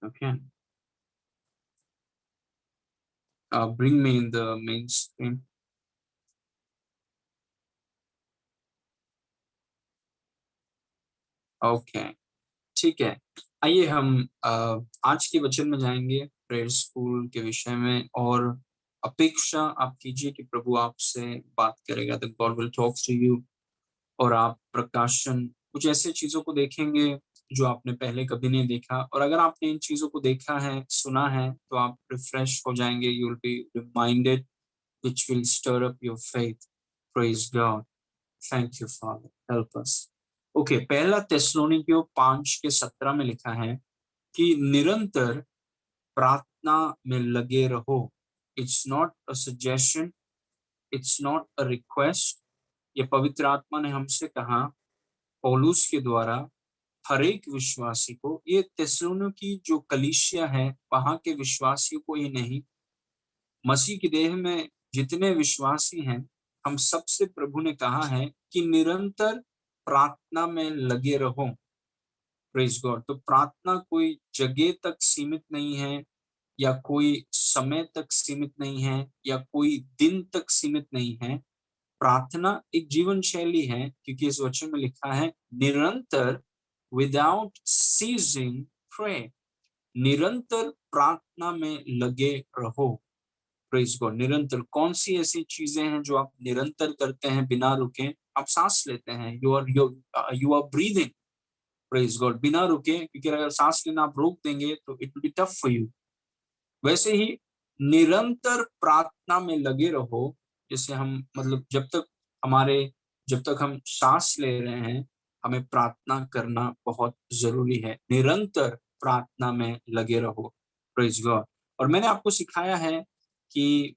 Okay. Bring me in the main screen. Okay, ठीक है। आइए हम आज के वचन में जाएंगे, प्रेयर स्कूल के विषय में, और अपेक्षा आप कीजिए कि प्रभु आपसे बात करेगा, the God will talk to you. और आप प्रकाशन कुछ ऐसे चीजों को देखेंगे जो आपने पहले कभी नहीं देखा, और अगर आपने इन चीजों को देखा है, सुना है, तो आप रिफ्रेश हो जाएंगे। You will be reminded, which will stir up your faith. Praise God. Thank you father, help us. Okay, पहला थिस्सलुनीकियों 5:17 में लिखा है कि निरंतर प्रार्थना में लगे रहो। It's not a suggestion, it's not a request. ये पवित्र आत्मा ने हमसे कहा पौलुस के द्वारा हर एक विश्वासी को। ये थिस्सलुनीकी जो कलीसिया है, वहां के विश्वासियों को ही नहीं, मसीह की देह में जितने विश्वासी हैं, हम सबसे प्रभु ने कहा है कि निरंतर प्रार्थना में लगे रहो। Praise God. तो प्रार्थना कोई जगह तक सीमित नहीं है, या कोई समय तक सीमित नहीं है, या कोई दिन तक सीमित नहीं है। प्रार्थना एक जीवन शैली है, क्योंकि इस वचन में लिखा है निरंतर, विदाउट सीजिंग प्रे। निरंतर प्रार्थना में लगे रहो। Praise God. निरंतर कौन सी ऐसी चीजें हैं जो आप निरंतर करते हैं बिना रुके? आप सांस लेते हैं, you are breathing. Praise God, बिना रुके, क्योंकि अगर सांस लेना आप रोक देंगे तो it will be tough for you. वैसे ही निरंतर प्रार्थना में लगे रहो। जैसे हम, मतलब जब तक हम सांस ले रहे हैं, हमें प्रार्थना करना बहुत जरूरी है। निरंतर प्रार्थना में लगे रहो। Praise God. और मैंने आपको सिखाया है कि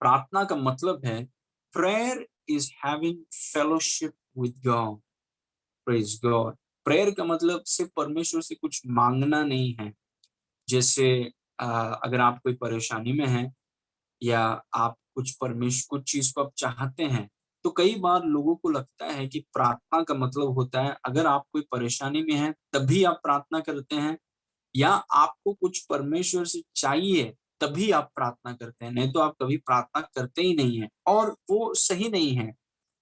प्रार्थना का मतलब है prayer is having fellowship with God. Praise God. Prayer का मतलब सिर्फ परमेश्वर से कुछ मांगना नहीं है। जैसे अगर आप कोई परेशानी में हैं, या आप कुछ चीज को आप चाहते हैं, तो कई बार लोगों को लगता है कि प्रार्थना का मतलब होता है अगर आप कोई परेशानी में हैं तभी आप प्रार्थना करते हैं, या आपको कुछ परमेश्वर से चाहिए तभी आप प्रार्थना करते हैं, नहीं तो आप कभी प्रार्थना करते ही नहीं है। और वो सही नहीं है,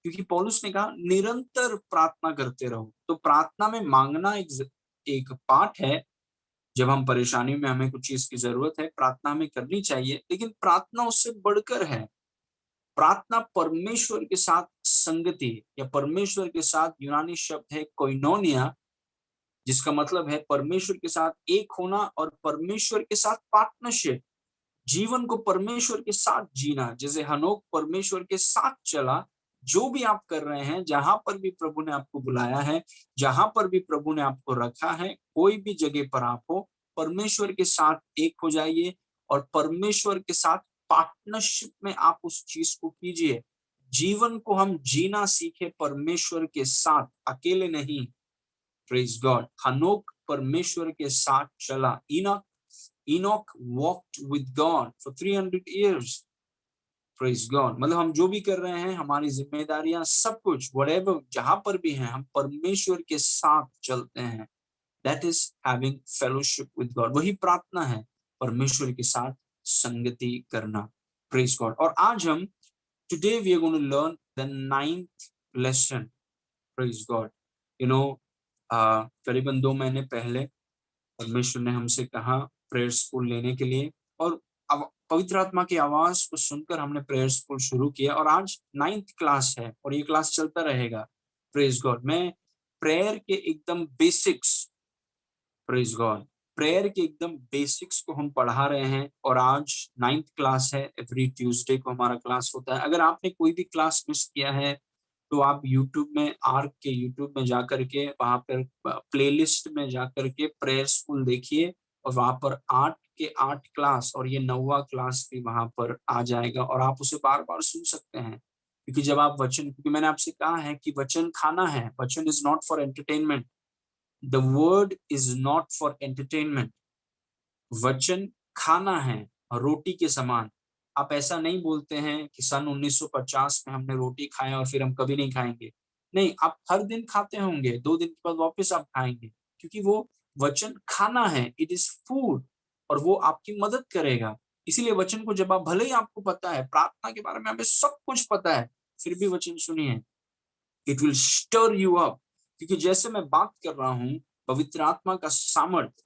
क्योंकि पौलुस ने कहा निरंतर प्रार्थना करते रहो। तो प्रार्थना में मांगना एक पार्ट है। जब हम परेशानी में, हमें कुछ चीज की जरूरत है, प्रार्थना हमें करनी चाहिए, लेकिन प्रार्थना उससे बढ़कर है। प्रार्थना परमेश्वर के साथ संगति, या परमेश्वर के साथ, यूनानी शब्द है कोइनोनिया, जिसका मतलब है परमेश्वर के साथ एक होना और परमेश्वर के साथ पार्टनरशिप। जीवन को परमेश्वर के साथ जीना। जैसे हनोक परमेश्वर के साथ चला। जो भी आप कर रहे हैं, जहां पर भी प्रभु ने आपको बुलाया है, जहां पर भी प्रभु ने आपको रखा है, कोई भी जगह पर आप हो, परमेश्वर के साथ एक हो जाइए, और परमेश्वर के साथ पार्टनरशिप में आप उस चीज को कीजिए। जीवन को हम जीना सीखे परमेश्वर के साथ, अकेले नहीं। Praise God. हनोक परमेश्वर के साथ चला। Enoch walked with God for 300 years. Praise God। मतलब हम जो भी कर रहे हैं, हमारी जिम्मेदारियां, सब कुछ, whatever, जहां पर भी हैं, हम परमेश्वर के साथ चलते हैं। That is having fellowship with God। वही प्रार्थना है, परमेश्वर के साथ संगति करना। Praise God। और आज हम, today we are going to learn the 9th lesson। Praise God। You know, करीबन 2 महीने पहले परमेश्वर ने हमसे कहा प्रेयर स्कूल लेने के लिए, और पवित्र आत्मा की आवाज को सुनकर हमने प्रेयर स्कूल शुरू किया, और आज 9th क्लास है, और ये क्लास चलता रहेगा। Praise God. मैं प्रेयर के एकदम बेसिक्स, प्रेज गॉड, प्रेयर के एकदम बेसिक्स को हम पढ़ा रहे हैं, और आज 9th क्लास है। एवरी ट्यूसडे को हमारा क्लास होता है। अगर आपने कोई भी क्लास मिस किया है, तो आप यूट्यूब में, आर्क के यूट्यूब में जाकर के, वहां पर प्लेलिस्ट में जाकर के प्रेयर स्कूल देखिए, और वहां पर 8 के 8 क्लास, और ये 9वां क्लास भी वहां पर आ जाएगा, और आप उसे बार बार सुन सकते हैं। क्योंकि जब आप वचन, क्योंकि मैंने आपसे कहा है कि वचन खाना है। वचन is not for entertainment. The word is not for entertainment. वचन खाना है, रोटी के समान। आप ऐसा नहीं बोलते हैं कि सन 1950 में हमने रोटी खाया और फिर हम कभी नहीं खाएंगे। नहीं, आप हर दिन खाते होंगे, 2 दिन के बाद वापस आप खाएंगे, क्योंकि वो वचन खाना है, इट इज फूड, और वो आपकी मदद करेगा। इसीलिए वचन को जब आप, भले ही आपको पता है प्रार्थना के बारे में, हमें सब कुछ पता है, फिर भी वचन सुनिए, it will stir you up. क्योंकि जैसे मैं बात कर रहा हूं, पवित्र आत्मा का सामर्थ,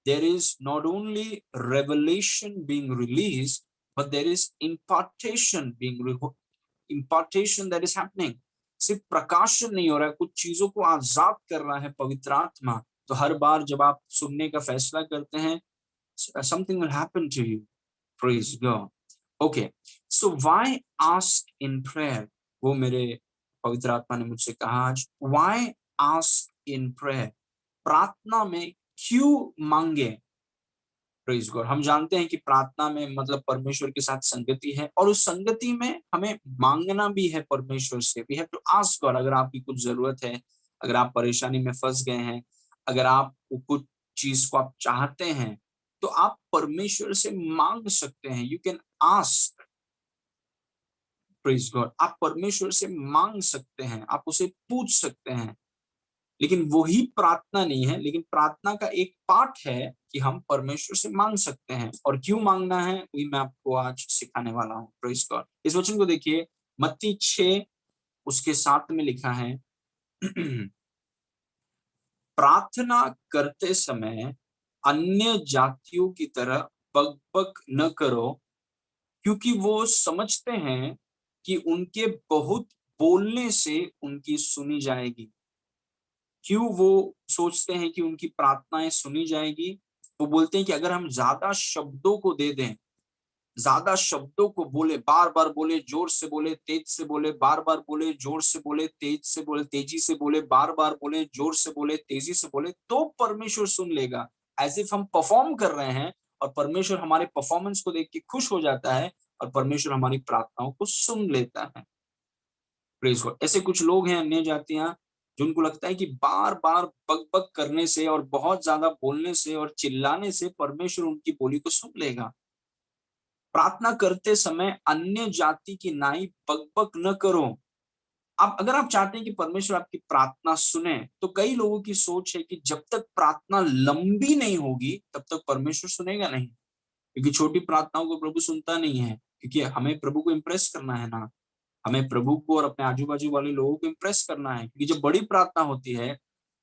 there is not only revelation being released, but there is impartation that is happening। सिर्फ प्रकाशन नहीं हो रहा है, कुछ चीजों को आजाद कर रहा है पवित्र आत्मा। तो हर बार जब आप सुनने का फैसला करते हैं, something will happen to you। Praise God। Okay, so why ask in prayer? वो मेरे पवित्र आत्मा ने मुझसे कहा आज, why ask in prayer? प्रार्थना में क्यों मांगे? Praise God. हम जानते हैं कि प्रार्थना में मतलब परमेश्वर के साथ संगति है, और उस संगति में हमें मांगना भी है परमेश्वर से। We have to ask God. अगर आपकी कुछ जरूरत है, अगर आप परेशानी में फंस गए हैं, अगर आप कुछ चीज को आप चाहते हैं, तो आप परमेश्वर से मांग सकते हैं। You can ask. Praise God. आप परमेश्वर से मांग सकते हैं, आप उसे पूछ सकते हैं। लेकिन वही प्रार्थना नहीं है, लेकिन प्रार्थना का एक पार्ट है कि हम परमेश्वर से मांग सकते हैं। और क्यों मांगना है, वही मैं आपको आज सिखाने वाला हूँ। Praise God. इस वचन को देखिए, मत्ती 6 उसके 7 में लिखा है, प्रार्थना करते समय अन्य जातियों की तरह बकबक न करो, क्योंकि वो समझते हैं कि उनके बहुत बोलने से उनकी सुनी जाएगी। क्यों वो सोचते हैं कि उनकी प्रार्थनाएं सुनी जाएगी? वो बोलते हैं कि अगर हम ज्यादा शब्दों को दे दें, ज्यादा शब्दों को बोले, बार बार बोले, जोर से बोले, तेज से बोले, बार बार बोले, जोर से बोले, तेज से बोले, तेजी से बोले, बार बार बोले, जोर से बोले, तेजी से बोले, तो परमेश्वर सुन लेगा। एज इफ हम परफॉर्म कर रहे हैं, और परमेश्वर हमारे परफॉर्मेंस को देख के खुश हो जाता है, और परमेश्वर हमारी प्रार्थनाओं को सुन लेता है। Praise God. ऐसे कुछ लोग हैं, अन्य जातियां, जिनको लगता है कि बार बार बक बक करने से और बहुत ज्यादा बोलने से और चिल्लाने से परमेश्वर उनकी बोली को सुन लेगा। प्रार्थना करते समय अन्य जाति की नाई बक बक न करो। अब अगर आप चाहते हैं कि परमेश्वर आपकी प्रार्थना सुने, तो कई लोगों की सोच है कि जब तक प्रार्थना लंबी नहीं होगी, तब तक परमेश्वर सुनेगा नहीं। क्योंकि छोटी प्रार्थनाओं को प्रभु सुनता नहीं है, क्योंकि हमें प्रभु को इम्प्रेस करना है ना। हमें प्रभु को और अपने आजू बाजू वाले लोगों को इम्प्रेस करना है। क्योंकि जब बड़ी प्रार्थना होती है,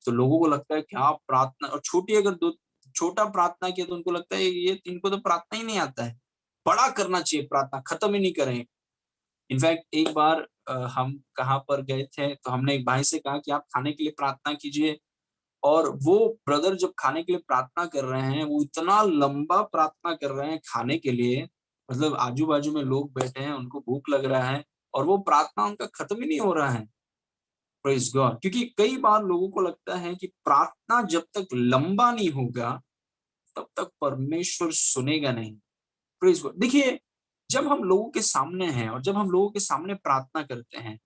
तो लोगों को लगता है कि आप प्रार्थना, और छोटी अगर दो छोटा प्रार्थना किया तो उनको लगता है ये इनको तो प्रार्थना ही नहीं आता है। बड़ा करना चाहिए, प्रार्थना खत्म ही नहीं करें। इनफैक्ट एक बार हम कहाँ पर गए थे, तो हमने एक भाई से कहा कि आप खाने के लिए प्रार्थना कीजिए। और वो ब्रदर जब खाने के लिए प्रार्थना कर रहे हैं, वो इतना लंबा प्रार्थना कर रहे हैं खाने के लिए, मतलब आजू बाजू में लोग बैठे हैं, उनको भूख लग रहा है, और वो प्रार्थना उनका खत्म ही नहीं हो रहा है। Praise God. क्योंकि कई बार लोगों को लगता है कि प्रार्थना जब तक लंबा नहीं होगा, तब तक परमेश्वर सुनेगा नहीं। Praise God. देखिए, जब हम लोगों के सामने हैं और जब हम लोगों के सामने प्रार्थना करते हैं,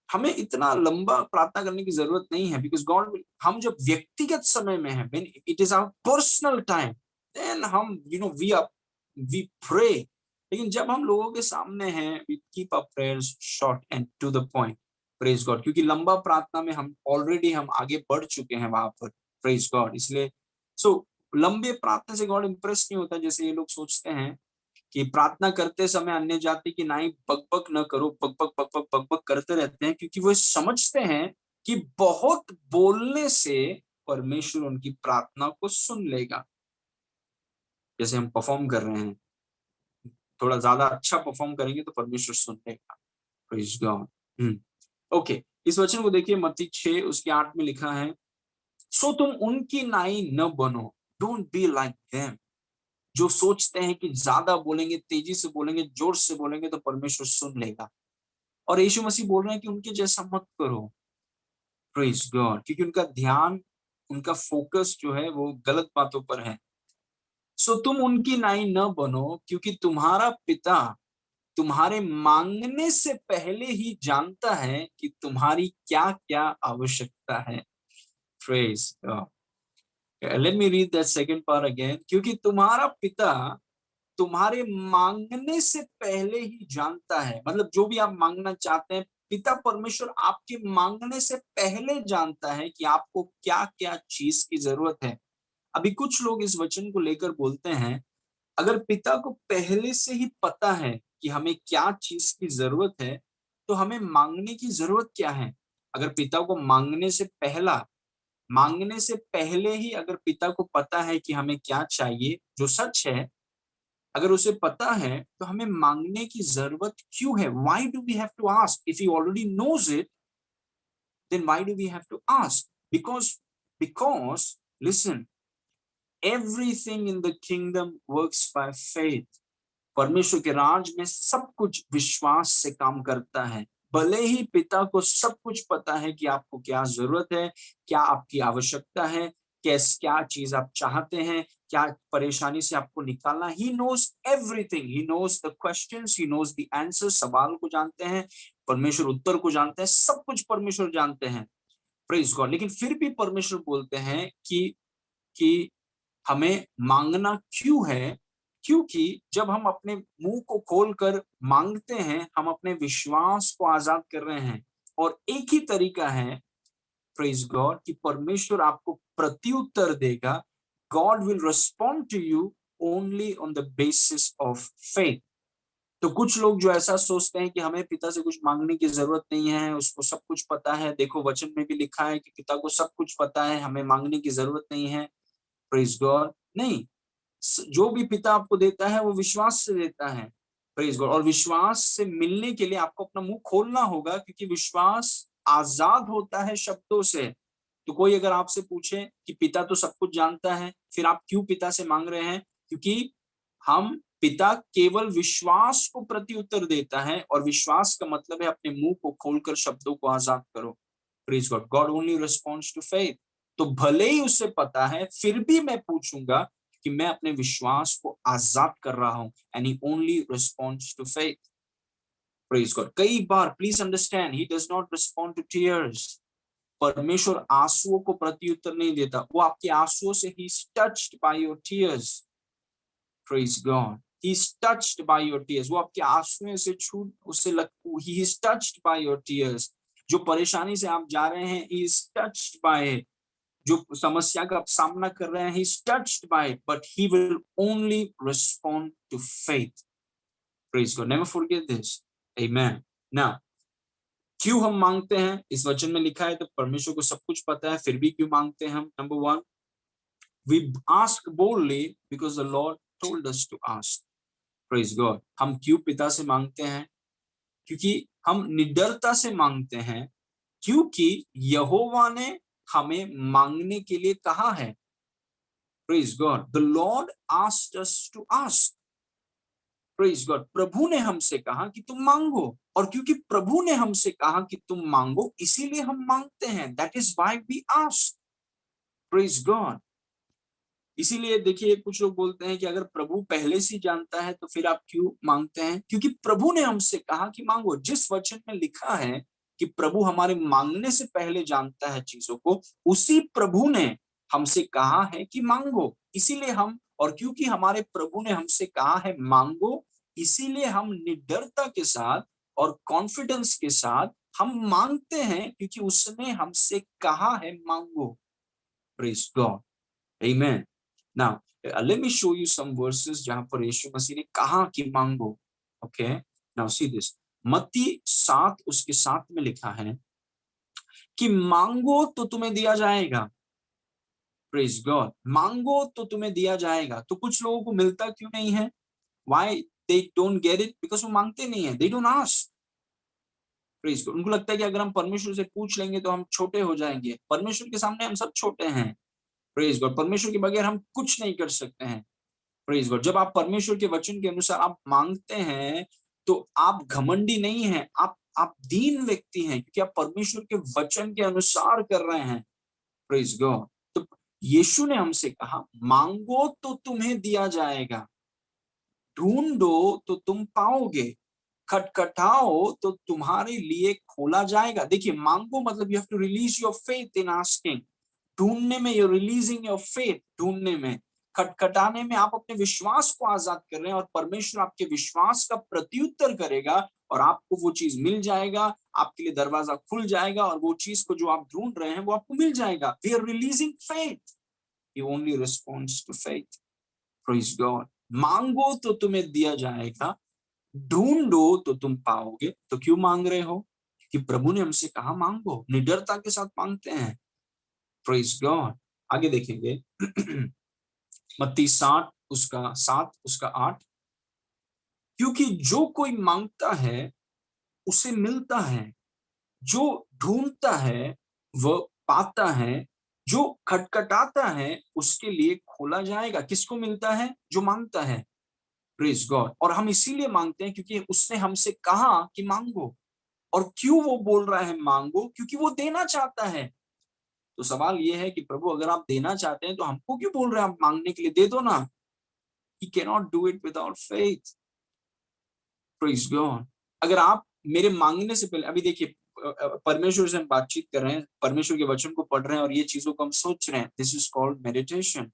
हमें इतना लंबा प्रार्थना करने की जरूरत नहीं है। बिकॉज गॉड, हम जब व्यक्तिगत समय में हैं, when it is our personal time, then हम वी प्रे। लेकिन जब हम लोगों के सामने हैं, we keep our prayers short and to the point. Praise God. क्योंकि लंबा प्रार्थना में हम ऑलरेडी हम आगे बढ़ चुके हैं वहां पर। Praise God. इसलिए लंबे प्रार्थना से गॉड इंप्रेस नहीं होता, जैसे ये लोग सोचते हैं कि प्रार्थना करते समय अन्य जाति की नाई बकबक न करो, बकबक बकबक बकबक करते रहते हैं, क्योंकि वो समझते हैं कि बहुत बोलने से परमेश्वर उनकी प्रार्थना को सुन लेगा। जैसे हम परफॉर्म कर रहे हैं, थोड़ा ज्यादा अच्छा परफॉर्म करेंगे तो परमेश्वर सुन लेगा। Praise God. ओके, इस वचन को देखिए, मत्ती 6 उसके 8 में लिखा है, सो तुम उनकी नाई न बनो, डोंट बी लाइक देम। जो सोचते हैं कि ज्यादा बोलेंगे, तेजी से बोलेंगे, जोर से बोलेंगे तो परमेश्वर सुन लेगा। और यीशु मसीह बोल रहे हैं कि उनके जैसा मत करो। Praise God. क्योंकि उनका ध्यान, उनका फोकस जो है वो गलत बातों पर है। सो तुम उनकी नाई न बनो, क्योंकि तुम्हारा पिता तुम्हारे मांगने से पहले ही जानता है कि तुम्हारी क्या क्या आवश्यकता है। Praise God. Let me read that second part again. क्योंकि तुम्हारा पिता तुम्हारे मांगने से पहले ही जानता है। मतलब जो भी आप मांगना चाहते हैं, पिता परमेश्वर आपके मांगने से पहले जानता है कि आपको क्या क्या चीज की जरूरत है। अभी कुछ लोग इस वचन को लेकर बोलते हैं, अगर पिता को पहले से ही पता है कि हमें क्या चीज की जरूरत है, तो हमें मांगने की जरूरत क्या है। अगर पिता को मांगने से पहले ही अगर पिता को पता है कि हमें क्या चाहिए, जो सच है, अगर उसे पता है, तो हमें मांगने की जरूरत क्यों है? Why do we have to ask? If he already knows it, then why do we have to ask? Because listen, everything in the kingdom works by faith. परमेश्वर के राज में सब कुछ विश्वास से काम करता है। भले ही पिता को सब कुछ पता है कि आपको क्या जरूरत है, क्या आपकी आवश्यकता है, क्या चीज आप चाहते हैं, क्या परेशानी से आपको निकालना। He knows everything, he knows the questions, he knows the answer. सवाल को जानते हैं परमेश्वर, उत्तर को जानते हैं, सब कुछ परमेश्वर जानते हैं। Praise God. लेकिन फिर भी परमेश्वर बोलते हैं कि हमें मांगना क्यों है? क्योंकि जब हम अपने मुंह को खोलकर मांगते हैं, हम अपने विश्वास को आजाद कर रहे हैं। और एक ही तरीका है, प्रेज गॉड, कि परमेश्वर आपको प्रत्युत्तर देगा। God will respond to you only on the basis of faith. तो कुछ लोग जो ऐसा सोचते हैं कि हमें पिता से कुछ मांगने की जरूरत नहीं है, उसको सब कुछ पता है। देखो वचन में भी लिखा है कि पिता को सब कुछ पता है, हमें मांगने की जरूरत नहीं है। Praise God. नहीं, जो भी पिता आपको देता है वो विश्वास से देता है। Praise God. और विश्वास से मिलने के लिए आपको अपना मुंह खोलना होगा, क्योंकि विश्वास आजाद होता है शब्दों से। तो कोई अगर आपसे पूछे कि पिता तो सब कुछ जानता है, फिर आप क्यों पिता से मांग रहे हैं? क्योंकि हम पिता केवल विश्वास को प्रति उत्तर देता है, और विश्वास का मतलब है अपने मुंह को खोलकर शब्दों को आजाद करो। Praise God. God only responds to faith. तो भले ही उसे पता है, फिर भी मैं पूछूंगा कि मैं अपने विश्वास को आजाद कर रहा हूं। And he only responds to faith. Praise God. कई बार, please understand, he does not respond to tears. परमेश्वर आंसुओं को प्रत्युत्तर नहीं देता, वो आपके आंसुओं से ही touched by your tears. Praise God. He is touched by your tears. वो आपके आंसुओं से छू उससे लग, he is touched by your tears. जो परेशानी से आप जा रहे हैं, ही इज टच्ड बाय, जो समस्या का आप सामना कर रहे हैं, he is touched by it, but he will only respond to faith. Praise God. Never forget this. Amen. Now, क्यों हम मांगते हैं? इस वचन में लिखा है तो परमेश्वर को सब कुछ पता है, फिर भी क्यों मांगते हैं हम? Number 1, we ask boldly because the Lord told us to ask. Praise God. हम क्यों पिता से मांगते हैं? क्योंकि हम निडरता से मांगते हैं, क्योंकि यहोवा ने हमें मांगने के लिए कहा है। Praise God. The Lord asked us to ask. Praise God. प्रभु ने हमसे कहा कि तुम मांगो, और क्योंकि प्रभु ने हमसे कहा कि तुम मांगो, इसीलिए हम मांगते हैं। That is why we ask. Praise God. इसीलिए देखिए, कुछ लोग बोलते हैं कि अगर प्रभु पहले से जानता है तो फिर आप क्यों मांगते हैं? क्योंकि प्रभु ने हमसे कहा कि मांगो। जिस वचन में लिखा है कि प्रभु हमारे मांगने से पहले जानता है चीजों को, उसी प्रभु ने हमसे कहा है कि मांगो। इसीलिए हम, और क्योंकि हमारे प्रभु ने हमसे कहा है मांगो, इसीलिए हम निडरता के साथ और कॉन्फिडेंस के साथ हम मांगते हैं, क्योंकि उसने हमसे कहा है मांगो। Praise God. Amen. Now, let me show you some verses जहां पर यीशु मसीह ने कहा कि मांगो। Okay, now see this. मत्ती 7 उसके 7 में लिखा है कि मांगो तो तुम्हें दिया जाएगा। Praise God. मांगो तो तुम्हें दिया जाएगा। तो कुछ लोगों को मिलता क्यों नहीं है? Why they don't get it? Because वो मांगते नहीं है। They don't ask. Praise God. उनको लगता है कि अगर हम परमेश्वर से पूछ लेंगे तो हम छोटे हो जाएंगे। परमेश्वर के सामने हम सब छोटे हैं। Praise God. परमेश्वर के बगैर हम कुछ नहीं कर सकते हैं। Praise God. जब आप परमेश्वर के वचन के अनुसार आप मांगते हैं, तो आप घमंडी नहीं हैं, आप दीन व्यक्ति हैं, क्योंकि आप परमेश्वर के वचन के अनुसार कर रहे हैं। Praise God. तो यीशु ने हमसे कहा मांगो तो तुम्हें दिया जाएगा, ढूंढो तो तुम पाओगे, खटखटाओ तो तुम्हारे लिए खोला जाएगा। देखिए, मांगो मतलब you have to release your faith in asking. ढूंढने में यू रिलीजिंग योर फेथ, ढूंढने में, खटखटाने में आप अपने विश्वास को आजाद कर रहे हैं, और परमेश्वर आपके विश्वास का प्रत्युत्तर करेगा और आपको वो चीज मिल जाएगा, आपके लिए दरवाजा खुल जाएगा और वो चीज को जो आप ढूंढ रहे हैं वो आपको मिल जाएगा। We are releasing faith, he only responds to faith. Praise God. मांगो तो तुम्हें दिया जाएगा, ढूंढो तो तुम पाओगे। तो क्यों मांग रहे हो? क्योंकि प्रभु ने हमसे कहा मांगो, निडरता के साथ मांगते हैं। Praise God. आगे देखेंगे मत्ती 7 उसका 8, क्योंकि जो कोई मांगता है उसे मिलता है, जो ढूंढता है वह पाता है, जो खटखटाता है उसके लिए खोला जाएगा। किसको मिलता है? जो मांगता है। Praise God. और हम इसीलिए मांगते हैं क्योंकि उसने हमसे कहा कि मांगो। और क्यों वो बोल रहा है मांगो? क्योंकि वो देना चाहता है। तो सवाल ये है कि प्रभु अगर आप देना चाहते हैं तो हमको क्यों बोल रहे हैं आप मांगने के लिए? दे दो ना। He cannot do it without faith. Praise God. अगर आप मेरे मांगने से पहले, अभी देखिए परमेश्वर से हम बातचीत कर रहे हैं, परमेश्वर के वचन को पढ़ रहे हैं और ये चीजों को हम सोच रहे हैं, दिस इज कॉल्ड मेडिटेशन।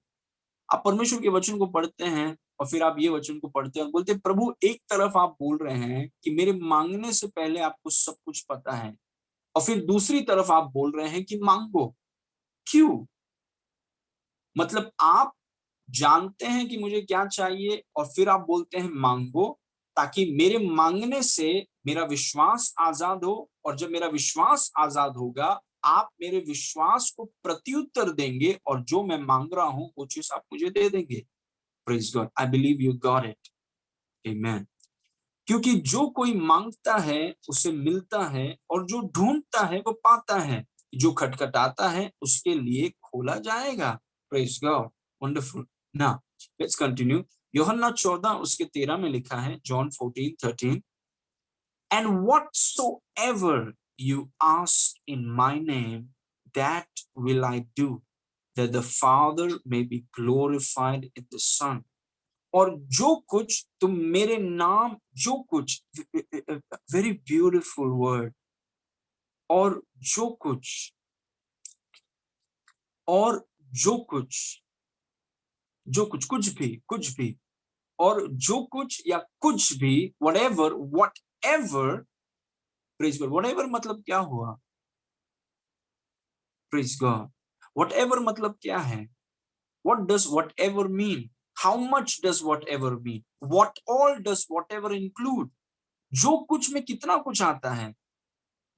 आप परमेश्वर के वचन को पढ़ते हैं और फिर आप ये वचन को पढ़ते हैं और बोलते हैं प्रभु एक तरफ आप बोल रहे हैं कि मेरे मांगने से पहले आपको सब कुछ पता है, और फिर दूसरी तरफ आप बोल रहे हैं कि मांगो। क्यों? मतलब आप जानते हैं कि मुझे क्या चाहिए और फिर आप बोलते हैं मांगो, ताकि मेरे मांगने से मेरा विश्वास आजाद हो, और जब मेरा विश्वास आजाद होगा आप मेरे विश्वास को प्रत्युत्तर देंगे और जो मैं मांग रहा हूं वो चीज आप मुझे दे देंगे। Praise God. I believe you got it. Amen. क्योंकि जो कोई मांगता है उसे मिलता है, और जो ढूंढता है वो पाता है, जो खटखटाता है उसके लिए खोला जाएगा। Praise God. वंडरफुल। ना लेट्स कंटिन्यू। यूहन्ना 14 उसके 13 में लिखा है, John 14:13, and whatsoever you ask in my name that will I do, that the father may be glorified in the son. और जो कुछ तुम मेरे नाम, जो कुछ, वेरी ब्यूटीफुल वर्ड, और जो कुछ, और जो कुछ, जो कुछ भी, और जो कुछ या कुछ भी, what ever. Praise God. What ever मतलब क्या हुआ? Praise God. वट एवर मतलब क्या है? What does what ever mean? How much does what ever mean? What all does what ever include? जो कुछ में कितना कुछ आता है?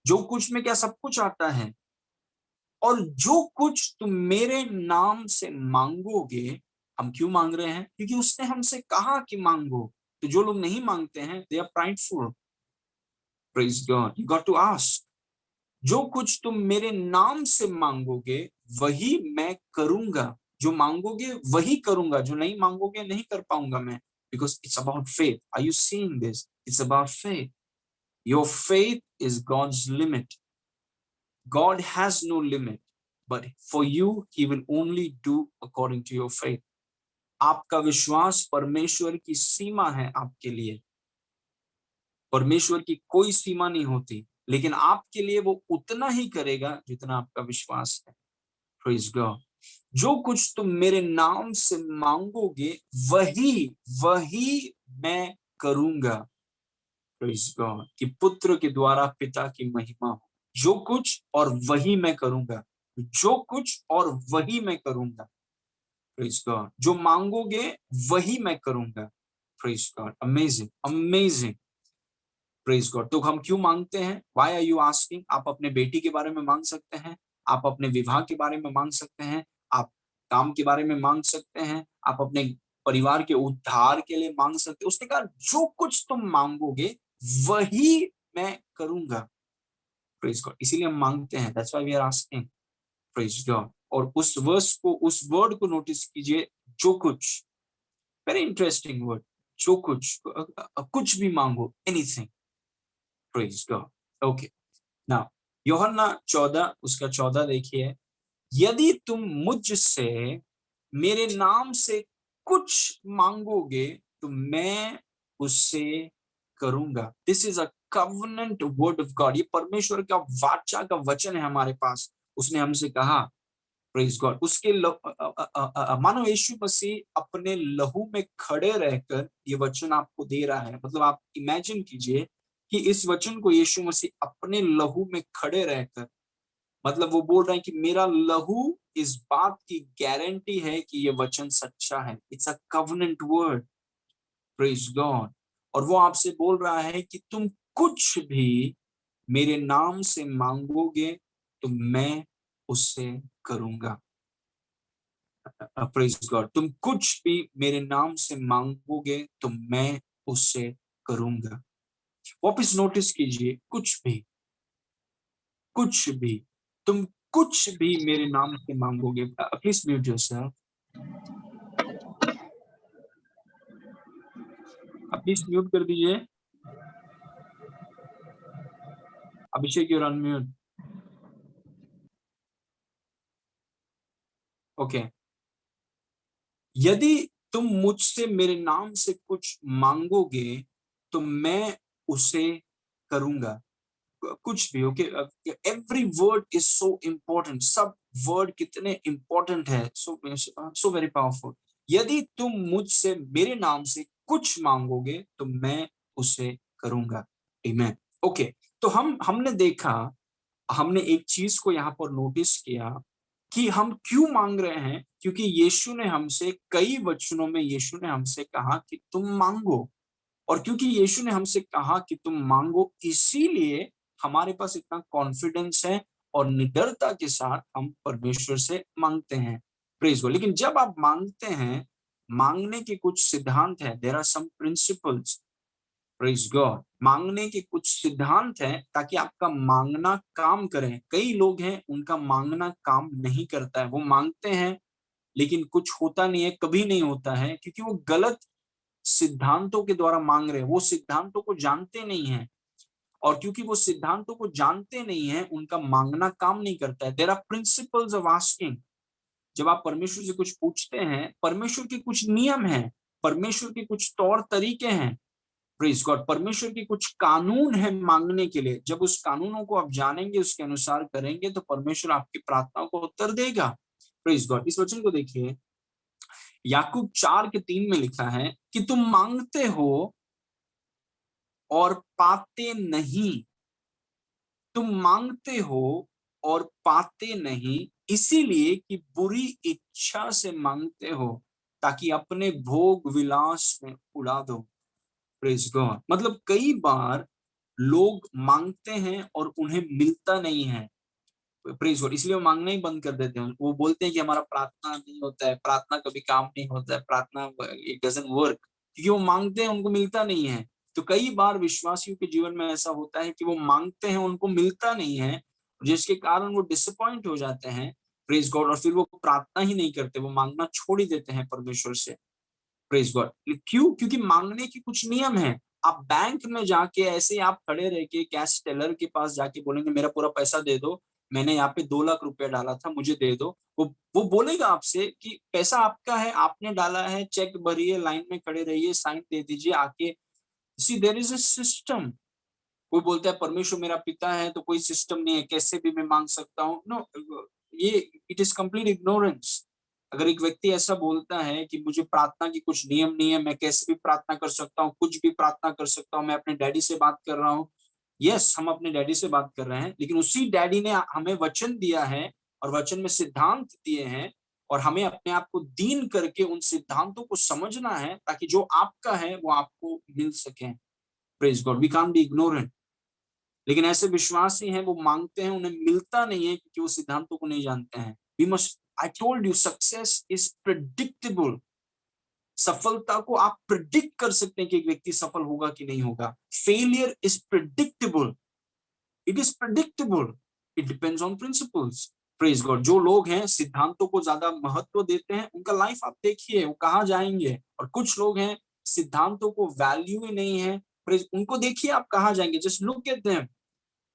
जो कुछ में क्या सब कुछ आता है? और जो कुछ तुम मेरे नाम से मांगोगे। हम क्यों मांग रहे हैं? क्योंकि उसने हमसे कहा कि मांगो। तो जो लोग नहीं मांगते हैं they are prideful. Praise God. You got to ask. जो कुछ तुम मेरे नाम से मांगोगे वही मैं करूंगा। जो मांगोगे वही करूंगा, जो नहीं मांगोगे नहीं कर पाऊंगा मैं। Because it's about faith. Are you seeing this? It's about faith. Your faith is God's limit. God has no limit, but for you, He will only do according to your faith. आपका विश्वास परमेश्वर की सीमा है आपके लिए। परमेश्वर की कोई सीमा नहीं होती, लेकिन आपके लिए वो उतना ही करेगा जितना आपका विश्वास है। Praise God. जो कुछ तुम मेरे नाम से मांगोगे वही वही मैं करूंगा। Praise God. कि पुत्र के द्वारा पिता की महिमा हो। जो कुछ और वही मैं करूंगा। जो कुछ और वही मैं करूंगा। Praise God. जो मांगोगे वही मैं करूंगा। Praise God. Amazing, amazing. Praise God. तो हम क्यों मांगते हैं? Why are you asking? आप अपने बेटी के बारे में मांग सकते हैं, आप अपने विवाह के बारे में मांग सकते हैं, आप काम के बारे में मांग सकते हैं, आप अपने परिवार के उद्धार के लिए मांग सकते हैं। उसने कहा जो कुछ तुम मांगोगे वही मैं करूंगा। Praise God. इसीलिए हम मांगते हैं। That's why we are asking. Praise God. और उस वर्स को, उस वर्ड को नोटिस कीजिए, जो कुछ। Very interesting word. जो कुछ, कुछ भी मांगो, anything. Praise God. Okay. Now यूहन्ना 14 उसका 14 देखिए, यदि तुम मुझसे मेरे नाम से कुछ मांगोगे तो मैं उससे करूंगा। This is a covenant word of God. ये परमेश्वर का वाचा का वचन है हमारे पास। उसने हमसे कहा, प्रेज गॉड, उसके मानो यीशु मसीह अपने लहू में खड़े रहकर ये वचन आपको दे रहा है। मतलब आप इमेजिन कीजिए कि इस वचन को यीशु मसीह अपने लहू में खड़े रहकर, मतलब वो बोल रहे हैं कि मेरा लहू इस बात की गारंटी है कि ये वचन सच्चा है। It's a covenant word, praise God. और वो आपसे बोल रहा है कि तुम कुछ भी मेरे नाम से मांगोगे तो मैं उससे करूंगा। प्रेज गॉड, तुम कुछ भी मेरे नाम से मांगोगे तो मैं उससे करूंगा। वापस नोटिस कीजिए, कुछ भी, कुछ भी, तुम कुछ भी मेरे नाम से मांगोगे। Please mute yourself, please mute कर दीजिए। अभिषेक, यूर अनम्यूट। ओके, यदि तुम मुझसे मेरे नाम से कुछ मांगोगे तो मैं उसे करूंगा। कुछ भी, okay. Every word is so important, सब वर्ड कितने इंपॉर्टेंट है, सो सो वेरी पावरफुल। यदि तुम मुझसे मेरे नाम से कुछ मांगोगे तो मैं उसे करूंगा। आमीन। ओके, तो हमने देखा, हमने एक चीज को यहाँ पर नोटिस किया कि हम क्यों मांग रहे हैं, क्योंकि यीशु ने हमसे कई वचनों में यीशु ने हमसे कहा कि तुम मांगो। और क्योंकि यीशु ने हमसे कहा कि तुम मांगो, इसीलिए हमारे पास इतना कॉन्फिडेंस है और निडरता के साथ हम परमेश्वर से मांगते हैं। Praise God. लेकिन जब आप मांगते हैं, मांगने के कुछ सिद्धांत है, there are some principles. Praise God. मांगने के कुछ सिद्धांत हैं ताकि आपका मांगना काम करे। कई लोग हैं उनका मांगना काम नहीं करता है, वो मांगते हैं लेकिन कुछ होता नहीं है, कभी नहीं होता है, क्योंकि वो गलत सिद्धांतों के द्वारा मांग रहे हैं। वो सिद्धांतों को जानते नहीं है, और क्योंकि वो सिद्धांतों को जानते नहीं है, उनका मांगना काम नहीं करता है। There are principles of asking. जब आप परमेश्वर से कुछ पूछते हैं, परमेश्वर के कुछ नियम हैं, परमेश्वर के कुछ तौर तरीके हैं। Praise God. परमेश्वर के कुछ कानून है मांगने के लिए। जब उस कानूनों को आप जानेंगे, उसके अनुसार करेंगे, तो परमेश्वर आपकी प्रार्थनाओं को उत्तर देगा। Praise God. इस वचन को देखिए, याकूब 4:3 में लिखा है कि तुम मांगते हो और पाते नहीं, तुम मांगते हो और पाते नहीं, इसीलिए कि बुरी इच्छा से मांगते हो ताकि अपने भोग विलास में उड़ा दो। Praise God. मतलब कई बार लोग मांगते हैं और उन्हें मिलता नहीं है। Praise God. इसलिए वो मांगना ही बंद कर देते हैं। वो बोलते हैं कि हमारा प्रार्थना नहीं होता है, प्रार्थना कभी काम नहीं होता है, प्रार्थना इट डजंट वर्क, क्योंकि वो मांगते हैं उनको मिलता नहीं है। तो कई बार विश्वासियों के जीवन में ऐसा होता है कि वो मांगते हैं, उनको मिलता नहीं है, जिसके कारण वो डिसअपॉइंट हो जाते हैं। Praise God. और फिर वो प्रार्थना ही नहीं करते, वो मांगना छोड़ ही देते हैं परमेश्वर से। Praise God. क्यों? क्योंकि मांगने के कुछ नियम हैं। आप बैंक में जाके ऐसे आप खड़े रह के कैश टेलर के पास जाके बोलेंगे मेरा पूरा पैसा दे दो, मैंने यहाँ पे 2 लाख रुपया डाला था, मुझे दे दो। वो बोलेगा आपसे कि पैसा आपका है, आपने डाला है, चेक भरिए, लाइन में खड़े रहिए, साइन दे दीजिए आके। सी देयर इज अ सिस्टम। कोई बोलता है परमेश्वर मेरा पिता है तो कोई सिस्टम नहीं है, कैसे भी मैं मांग सकता हूँ। नो, ये इट इज कंप्लीट इग्नोरेंस। अगर एक व्यक्ति ऐसा बोलता है कि मुझे प्रार्थना की कुछ नियम नहीं है, मैं कैसे भी प्रार्थना कर सकता हूँ, कुछ भी प्रार्थना कर सकता हूँ, मैं अपने डैडी से बात कर रहा हूँ। यस, हम अपने डैडी से बात कर रहे हैं, लेकिन उसी डैडी ने हमें वचन दिया है और वचन में सिद्धांत दिए हैं, और हमें अपने आप को दीन करके उन सिद्धांतों को समझना है ताकि जो आपका है वो आपको मिल सके। Praise God. We can't be ignorant. लेकिन ऐसे विश्वासी हैं, वो मांगते हैं, उन्हें मिलता नहीं है क्योंकि वो सिद्धांतों को नहीं जानते हैं। We must, I told you, success is predictable. सफलता को आप प्रिडिक्ट कर सकते हैं कि एक व्यक्ति सफल होगा कि नहीं होगा। Failure is predictable, it is predictable, it depends on principles. Praise God. जो लोग हैं सिद्धांतों को ज्यादा महत्व देते हैं, उनका लाइफ आप देखिए वो कहाँ जाएंगे। और कुछ लोग हैं सिद्धांतों को वैल्यू ही नहीं है, प्रेज, उनको देखिए आप कहाँ जाएंगे। Just look at them.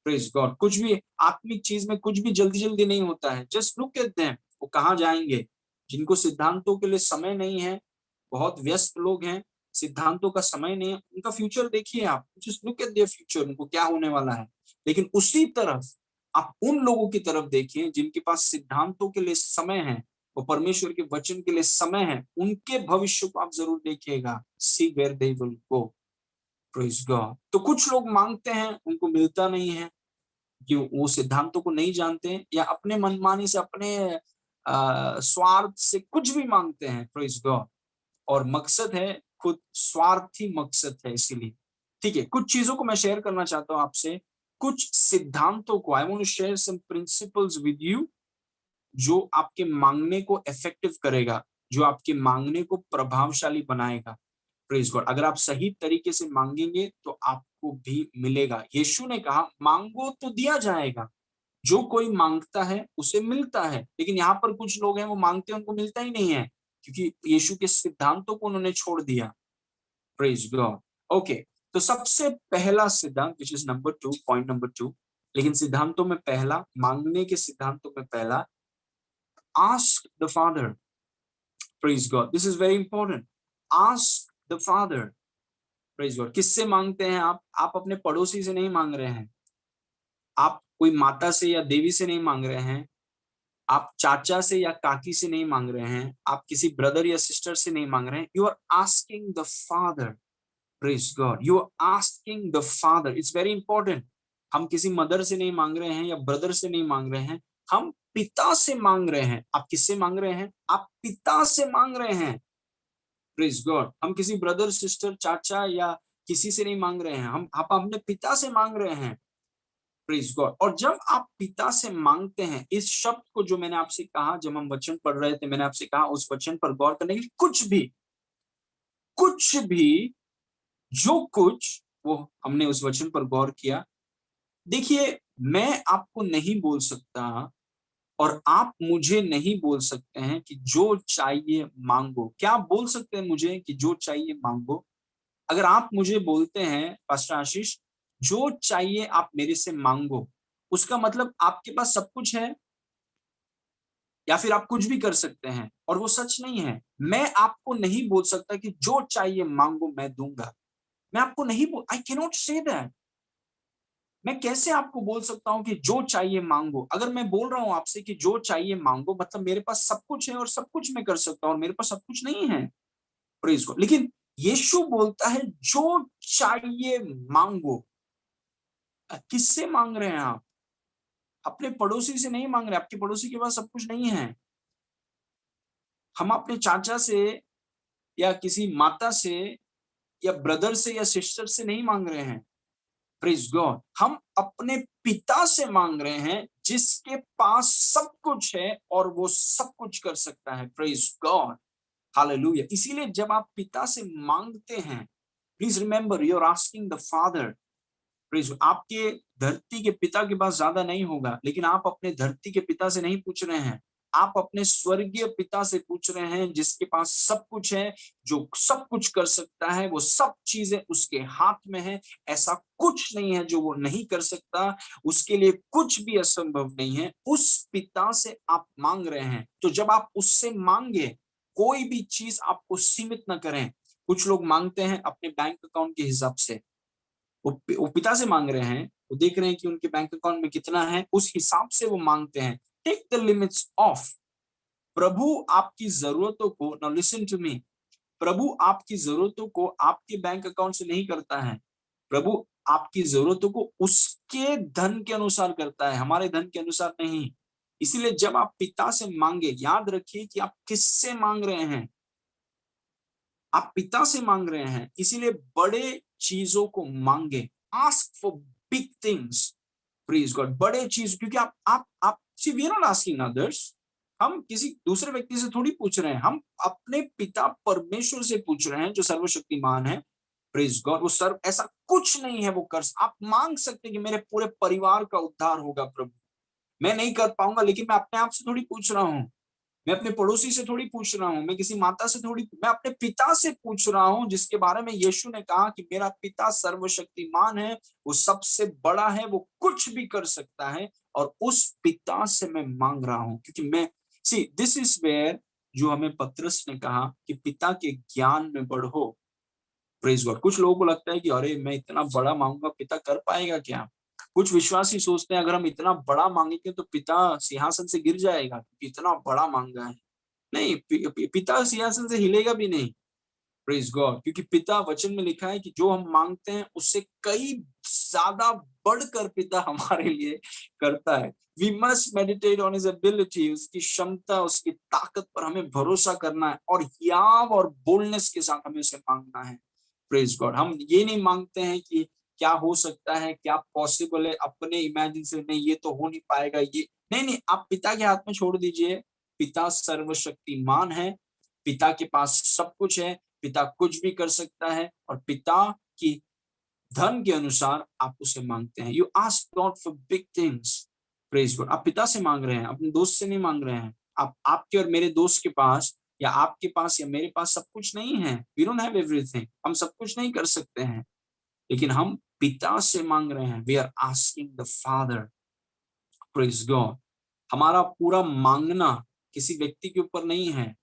Praise God. कुछ भी आत्मिक चीज में कुछ भी जल्दी जल्दी नहीं होता है। जस्ट लुक एट देम, वो कहाँ जाएंगे। जिनको सिद्धांतों के लिए समय नहीं है, बहुत व्यस्त लोग हैं, सिद्धांतों का समय नहीं है, उनका फ्यूचर देखिए आप। Just look at their future, उनको क्या होने वाला है। लेकिन उसी तरफ आप उन लोगों की तरफ देखिए जिनके पास सिद्धांतों के लिए समय है, वो परमेश्वर के वचन के लिए समय है, उनके भविष्य को आप जरूर देखिएगा। See where they will go. Praise God. तो कुछ लोग मांगते हैं, उनको मिलता नहीं है कि वो सिद्धांतों को नहीं जानते या अपने मनमानी से, अपने स्वार्थ से कुछ भी मांगते हैं। Praise God. और मकसद है खुद स्वार्थी मकसद है, इसीलिए ठीक है। कुछ चीजों को मैं शेयर करना चाहता हूं आपसे, कुछ सिद्धांतों को। I want to share some principles with you जो आपके मांगने को इफेक्टिव करेगा, जो आपके मांगने को प्रभावशाली बनाएगा। Praise God. अगर आप सही तरीके से मांगेंगे तो आपको भी मिलेगा। यीशु ने कहा मांगो तो दिया जाएगा, जो कोई मांगता है उसे मिलता है। लेकिन यहाँ पर कुछ लोग हैं वो मांगते हैं, उनको मिलता ही नहीं है, क्योंकि यीशु के सिद्धांतों को उन्होंने छोड़ दिया। Praise God. ओके, तो सबसे पहला सिद्धांत which is number 2, point number 2, लेकिन सिद्धांतों में पहला, मांगने के सिद्धांतों में पहला, ask the father. Praise God, this is very important. Ask the father. Praise God. किससे मांगते हैं आप अपने पड़ोसी से नहीं मांग रहे हैं, आप कोई माता से या देवी से नहीं मांग रहे हैं, आप चाचा से या काकी से नहीं मांग रहे हैं, आप किसी ब्रदर या सिस्टर से नहीं मांग रहे हैं। You are asking the father. Praise God, you are asking the father. It's very important. हम किसी मदर से नहीं मांग रहे हैं या ब्रदर से नहीं मांग रहे हैं, हम पिता से मांग रहे हैं। आप किससे मांग रहे हैं? आप पिता से मांग रहे हैं। Praise God. हम किसी ब्रदर सिस्टर चाचा या किसी से नहीं मांग रहे हैं, हम आप अपने पिता से मांग रहे हैं। Praise God. और जब आप पिता से मांगते हैं, इस शब्द को जो मैंने आपसे कहा जब हम वचन पढ़ रहे थे, मैंने आपसे कहा उस वचन पर गौर करने के लिए, कुछ भी, जो कुछ, वो हमने उस वचन पर गौर किया। देखिए, मैं आपको नहीं बोल सकता और आप मुझे नहीं बोल सकते हैं कि जो चाहिए मांगो। क्या आप बोल सकते हैं मुझे कि जो चाहिए मांगो? अगर आप मुझे बोलते हैं पास्टर आशीष, जो चाहिए आप मेरे से मांगो, उसका मतलब आपके पास सब कुछ है या फिर आप कुछ भी कर सकते हैं, और वो सच नहीं है। मैं आपको नहीं बोल सकता कि जो चाहिए मांगो मैं दूंगा। मैं आपको नहीं बोल, I can not say that. मैं कैसे आपको बोल सकता हूं कि जो चाहिए मांगो? अगर मैं बोल रहा हूं आपसे कि जो चाहिए मांगो, मतलब मेरे पास सब कुछ है और सब कुछ मैं कर सकता हूं, और मेरे पास सब कुछ नहीं है। Praise God. लेकिन यीशु बोलता है जो चाहिए मांगो। किससे मांग रहे हैं आप? अपने पड़ोसी से नहीं मांग रहे। आपके पड़ोसी के पास सब कुछ नहीं है। हम अपने चाचा से या किसी माता से या ब्रदर से या सिस्टर से नहीं मांग रहे हैं। Praise God. हम अपने पिता से मांग रहे हैं, जिसके पास सब कुछ है और वो सब कुछ कर सकता है। Praise God. हालेलुया। इसीलिए जब आप पिता से मांगते हैं, please remember you are asking the father. Praise. आपके धरती के पिता के पास ज्यादा नहीं होगा, लेकिन आप अपने धरती के पिता से नहीं पूछ रहे हैं, आप अपने स्वर्गीय पिता से पूछ रहे हैं, जिसके पास सब कुछ है, जो सब कुछ कर सकता है, वो सब चीजें उसके हाथ में है। ऐसा कुछ नहीं है जो वो नहीं कर सकता, उसके लिए कुछ भी असंभव नहीं है। उस पिता से आप मांग रहे हैं, तो जब आप उससे मांगे, कोई भी चीज आपको सीमित ना करें। कुछ लोग मांगते हैं अपने बैंक अकाउंट के हिसाब से, वो पिता से मांग रहे हैं, वो देख रहे हैं कि उनके बैंक अकाउंट में कितना है, उस हिसाब से वो मांगते हैं। Take the limits of. प्रभु आपकी जरूरतों को, नाउ लिसन टू मी, प्रभु आपकी जरूरतों को आपके बैंक अकाउंट से नहीं करता है। प्रभु आपकी जरूरतों को उसके धन के अनुसार करता है, हमारे धन के अनुसार नहीं। इसीलिए जब आप पिता से मांगे, याद रखिए कि आप किससे मांग रहे हैं। आप पिता से मांग रहे हैं, इसीलिए बड़े चीजों को मांगे। Ask for big things. Please God. बड़े चीज, क्योंकि आप see we are not asking others. हम किसी दूसरे व्यक्ति से थोड़ी पूछ रहे हैं, हम अपने पिता परमेश्वर से पूछ रहे हैं जो सर्वशक्तिमान है। Praise God. वो सर्व, ऐसा कुछ नहीं है वो कर, आप मांग सकते हैं कि मेरे पूरे परिवार का उद्धार होगा प्रभु। मैं नहीं कर पाऊंगा, लेकिन मैं अपने आप से थोड़ी पूछ रहा हूँ, मैं अपने पड़ोसी से थोड़ी पूछ रहा हूँ, मैं किसी माता से थोड़ी, मैं अपने पिता से पूछ रहा हूँ, जिसके बारे में यीशु ने कहा कि मेरा पिता सर्वशक्तिमान है, वो सबसे बड़ा है, वो कुछ भी कर सकता है। और उस पिता से मैं मांग रहा हूँ, क्योंकि मैं, सी दिस इज वेयर, जो हमें पतरस ने कहा कि पिता के ज्ञान में बढ़ो। Praise God. कुछ लोगों को लगता है कि अरे मैं इतना बड़ा मांगूंगा, पिता कर पाएगा क्या? कुछ विश्वासी सोचते हैं अगर हम इतना बड़ा मांगेंगे तो पिता सिंहासन से गिर जाएगा, क्योंकि इतना बड़ा मांगा है। नहीं, पिता सिंहासन से हिलेगा भी नहीं। प्रेज गॉड, क्योंकि पिता वचन में लिखा है कि जो हम मांगते हैं उससे कई ज्यादा बढ़कर पिता हमारे लिए करता है। We must meditate on his ability, उसकी क्षमता, उसकी ताकत पर हमें भरोसा करना है और याव और बोल्डनेस के साथ हमें उसे मांगना है। प्रेज गॉड, हम ये नहीं मांगते हैं कि क्या हो सकता है, क्या पॉसिबल है, अपने इमेजिन से, नहीं ये तो हो नहीं पाएगा, ये नहीं नहीं, आप पिता के हाथ में छोड़ दीजिए। पिता सर्वशक्तिमान है, पिता के पास सब कुछ है, पिता कुछ भी कर सकता है और पिता की धन के अनुसार आप उसे मांगते हैं। You ask God for big things. Praise God, आप पिता से मांग रहे हैं, अपने दोस्त से नहीं मांग रहे हैं। आप आपके और मेरे दोस्त के पास या आपके पास या मेरे पास सब कुछ नहीं है। वी डोंट हैव एवरीथिंग, हम सब कुछ नहीं कर सकते हैं, लेकिन हम पिता से मांग रहे हैं। We are asking the father. Praise God, हमारा पूरा मांगना किसी व्यक्ति के ऊपर नहीं है,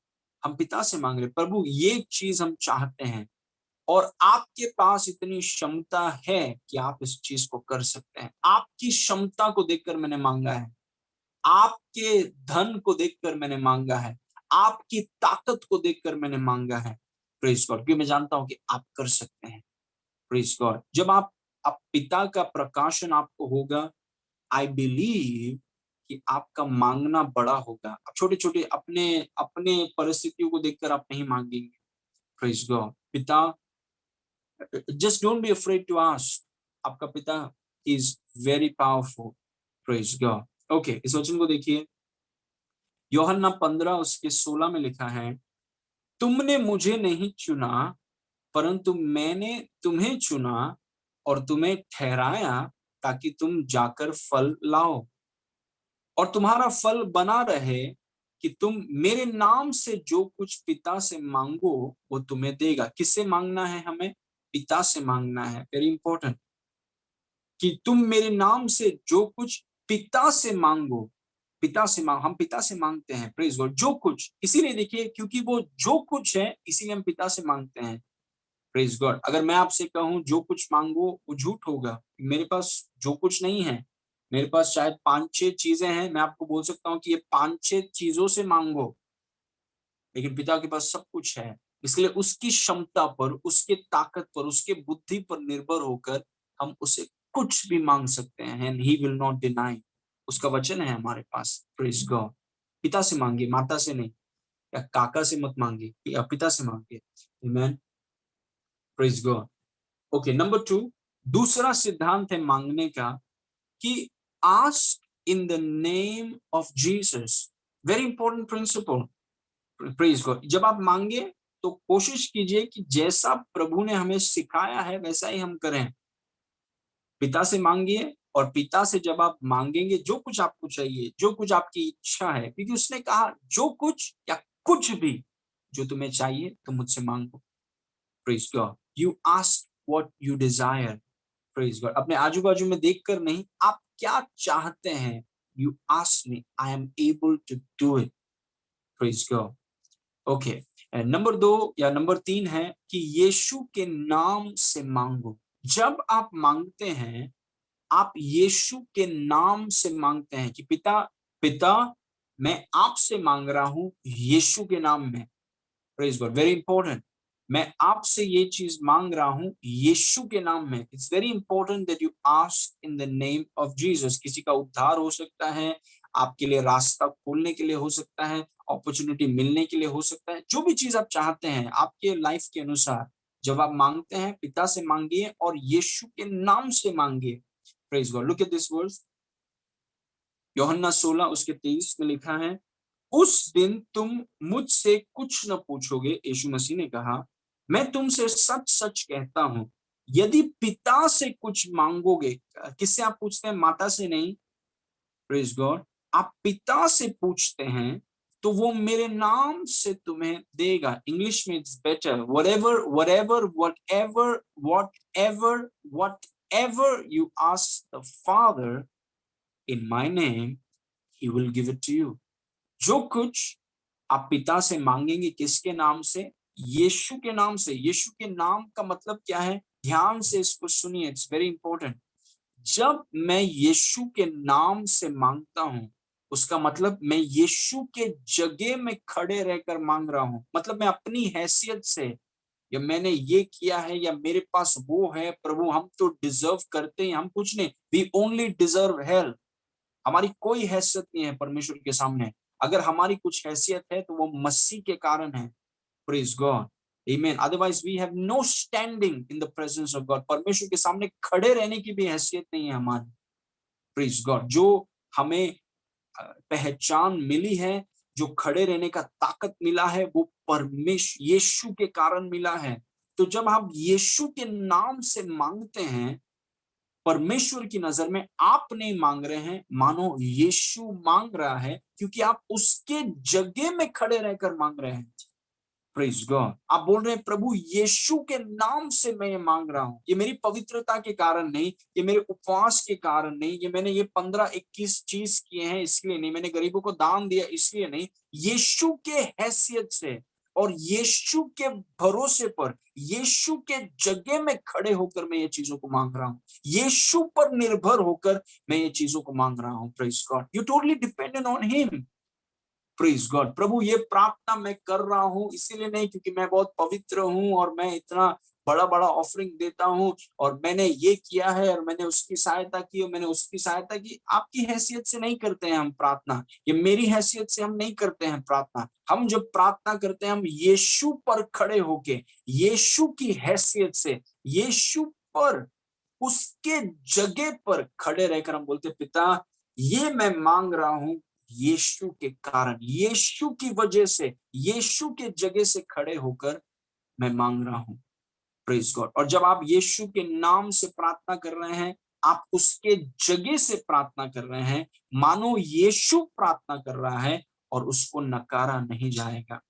हम पिता से मांग रहे हैं। प्रभु ये चीज हम चाहते हैं और आपके पास इतनी क्षमता है कि आप इस चीज को कर सकते हैं। आपकी क्षमता को देखकर मैंने मांगा है, आपके धन को देखकर मैंने मांगा है, आपकी ताकत को देखकर मैंने मांगा है। प्रेज गॉड, क्योंकि मैं जानता हूं कि आप कर सकते हैं। प्रेज गॉड, जब आप पिता का प्रकाशन आपको होगा, आई बिलीव कि आपका मांगना बड़ा होगा। आप छोटे छोटे अपने अपने परिस्थितियों को देखकर आप नहीं मांगेंगे। प्रेज गॉड, पिता, just don't be afraid to ask. आपका पिता is very powerful. Praise God. Okay, इस वचन को देखिए, यूहन्ना 15 उसके 16 में लिखा है, तुमने मुझे नहीं चुना परंतु मैंने तुम्हें चुना और तुम्हें ठहराया ताकि तुम जाकर फल लाओ और तुम्हारा फल बना रहे, कि तुम मेरे नाम से जो कुछ पिता से मांगो वो तुम्हें देगा। किससे मांगना है हमें? पिता से मांगना है। वेरी इंपॉर्टेंट, कि तुम मेरे नाम से जो कुछ पिता से मांगो। पिता से मांग, हम पिता से मांगते हैं। प्रेज गॉड, जो कुछ, इसीलिए देखिए, क्योंकि वो जो कुछ है इसीलिए हम पिता से मांगते हैं। प्रेज गॉड, अगर मैं आपसे कहूं जो कुछ मांगो, वो झूठ होगा। मेरे पास जो कुछ नहीं है, मेरे पास शायद 5-6 चीजें हैं, मैं आपको बोल सकता हूँ कि ये 5-6 चीजों से मांगो, लेकिन पिता के पास सब कुछ है। इसलिए उसकी क्षमता पर, उसके ताकत पर, उसके बुद्धि पर निर्भर होकर हम उसे कुछ भी मांग सकते हैं। And he will not deny. उसका वचन है हमारे पास। प्रेज गॉड, पिता से मांगिए, माता से नहीं, या काका से मत मांगिए, या पिता से मांगिए। Amen. Praise God. Okay, number 2, दूसरा सिद्धांत है मांगने का, कि ask in the name of Jesus. Very important principle. Praise God, जब आप मांगे तो कोशिश कीजिए कि जैसा प्रभु ने हमें सिखाया है वैसा ही हम करें। पिता से मांगिए, और पिता से जब आप मांगेंगे जो कुछ आपको चाहिए, जो कुछ आपकी इच्छा है, क्योंकि उसने कहा जो कुछ या कुछ भी जो तुम्हें चाहिए तो मुझसे मांगो। Praise God, you ask what you desire. Praise God, अपने आजू बाजू में देखकर नहीं, आप क्या चाहते हैं, you ask me, I am able to do it. Praise God. Okay, number 2 या नंबर 3 है कि यीशु के नाम से मांगो। जब आप मांगते हैं, आप यीशु के नाम से मांगते हैं कि पिता, पिता, मैं आपसे मांग रहा हूं यीशु के नाम में। प्रेज गॉड, वेरी इंपॉर्टेंट, मैं आपसे ये चीज मांग रहा हूं यीशु के नाम में। It's very important that you ask in the name of Jesus. किसी का उद्धार हो सकता है, आपके लिए रास्ता खोलने के लिए हो सकता है, अपॉर्चुनिटी मिलने के लिए हो सकता है, जो भी चीज आप चाहते हैं आपके लाइफ के अनुसार, जब आप मांगते हैं पिता से मांगिए और यीशु के नाम से मांगिए। Praise God, look at this words, यूहन्ना 16 उसके 23 में लिखा है, उस दिन तुम मुझसे कुछ न पूछोगे, यीशु मसीह ने कहा, मैं तुमसे सच सच कहता हूं, यदि पिता से कुछ मांगोगे, किससे आप पूछते हैं? माता से नहीं। प्रेज गॉड, आप पिता से पूछते हैं तो वो मेरे नाम से तुम्हें देगा। इंग्लिश में it's better, whatever you ask the Father in my name, he will give it to you। जो कुछ आप पिता से मांगेंगे, किसके नाम से? यीशु के नाम से। यीशु के नाम का मतलब क्या है? ध्यान से इसको सुनिए, इट्स वेरी इंपॉर्टेंट। जब मैं यीशु के नाम से मांगता हूं, उसका मतलब मैं यीशु के जगह में खड़े रहकर मांग रहा हूं। मतलब मैं अपनी हैसियत से, या मैंने ये किया है या मेरे पास वो है, प्रभु हम तो डिजर्व करते हैं, हम कुछ नहीं, वी ओनली डिजर्व हेल्प। हमारी कोई हैसियत नहीं है परमेश्वर के सामने। अगर हमारी कुछ हैसियत है तो वो मसीह के कारण है। प्रेज गॉड, आमीन। Otherwise we have no standing in the presence of God. परमेश्वर के सामने खड़े रहने की भी हैसियत नहीं है हमारी। प्रेज गॉड, जो हमें पहचान मिली है, जो खड़े रहने का ताकत मिला है, वो परमेश्वर यीशु के कारण मिला है। तो जब हम यीशु के नाम से मांगते हैं, परमेश्वर की नजर में आप नहीं मांग रहे हैं, मानो यीशु मांग रहा है, क्योंकि आप उसके जगह में खड़े रहकर मांग रहे हैं। प्रेज गॉड, आप बोल रहे हैं प्रभु यीशु के नाम से मैं ये मांग रहा हूं। ये मेरी पवित्रता के कारण नहीं, ये मेरे उपवास के कारण नहीं, ये मैंने ये 15-21 चीज किए हैं इसलिए नहीं, मैंने गरीबों को दान दिया इसलिए नहीं, यीशु के हैसियत से और यीशु के भरोसे पर, यीशु के जगह में खड़े होकर मैं ये चीजों को मांग रहा हूँ। यीशु पर निर्भर होकर मैं ये चीजों को मांग रहा हूँ। Praise God, you totally dependent on him. Praise God, प्रभु ये प्रार्थना मैं कर रहा हूँ इसीलिए नहीं क्योंकि मैं बहुत पवित्र हूँ और मैं इतना बड़ा बड़ा ऑफरिंग देता हूँ और मैंने ये किया है और मैंने उसकी सहायता की और मैंने उसकी सहायता की। आपकी हैसियत से नहीं करते हैं हम प्रार्थना, ये मेरी हैसियत से हम नहीं करते हैं प्रार्थना। हम जब प्रार्थना करते हैं हम यीशु पर खड़े होके, यीशु की हैसियत से, यीशु पर, उसके जगह पर खड़े रहकर हम बोलते, पिता ये मैं मांग रहा हूं यीशु के कारण, यीशु की वजह से, यीशु के जगह से खड़े होकर मैं मांग रहा हूं। Praise God. और जब आप यीशु के नाम से प्रार्थना कर रहे हैं, आप उसके जगह से प्रार्थना कर रहे हैं, मानो यीशु प्रार्थना कर रहा है और उसको नकारा नहीं जाएगा।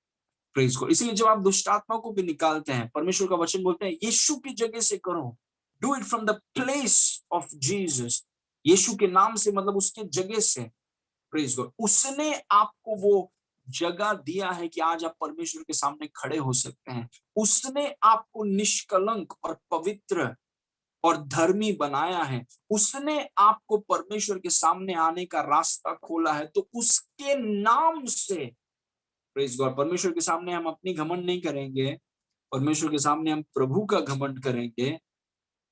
Praise God. इसलिए जब आप दुष्ट आत्मा को भी निकालते हैं, परमेश्वर का वचन बोलते हैं यीशु की जगह से करो, do it from the place of Jesus. यीशु के नाम से मतलब उसके जगह से। प्रेज गॉड, उसने आपको वो जगह दिया है कि आज आप परमेश्वर के सामने खड़े हो सकते हैं। उसने आपको निष्कलंक और पवित्र और धर्मी बनाया है। उसने आपको परमेश्वर के सामने आने का रास्ता खोला है। तो उसके नाम से, प्रेज गॉड, परमेश्वर के सामने हम अपनी घमंड नहीं करेंगे, परमेश्वर के सामने हम प्रभु का घमंड करेंगे।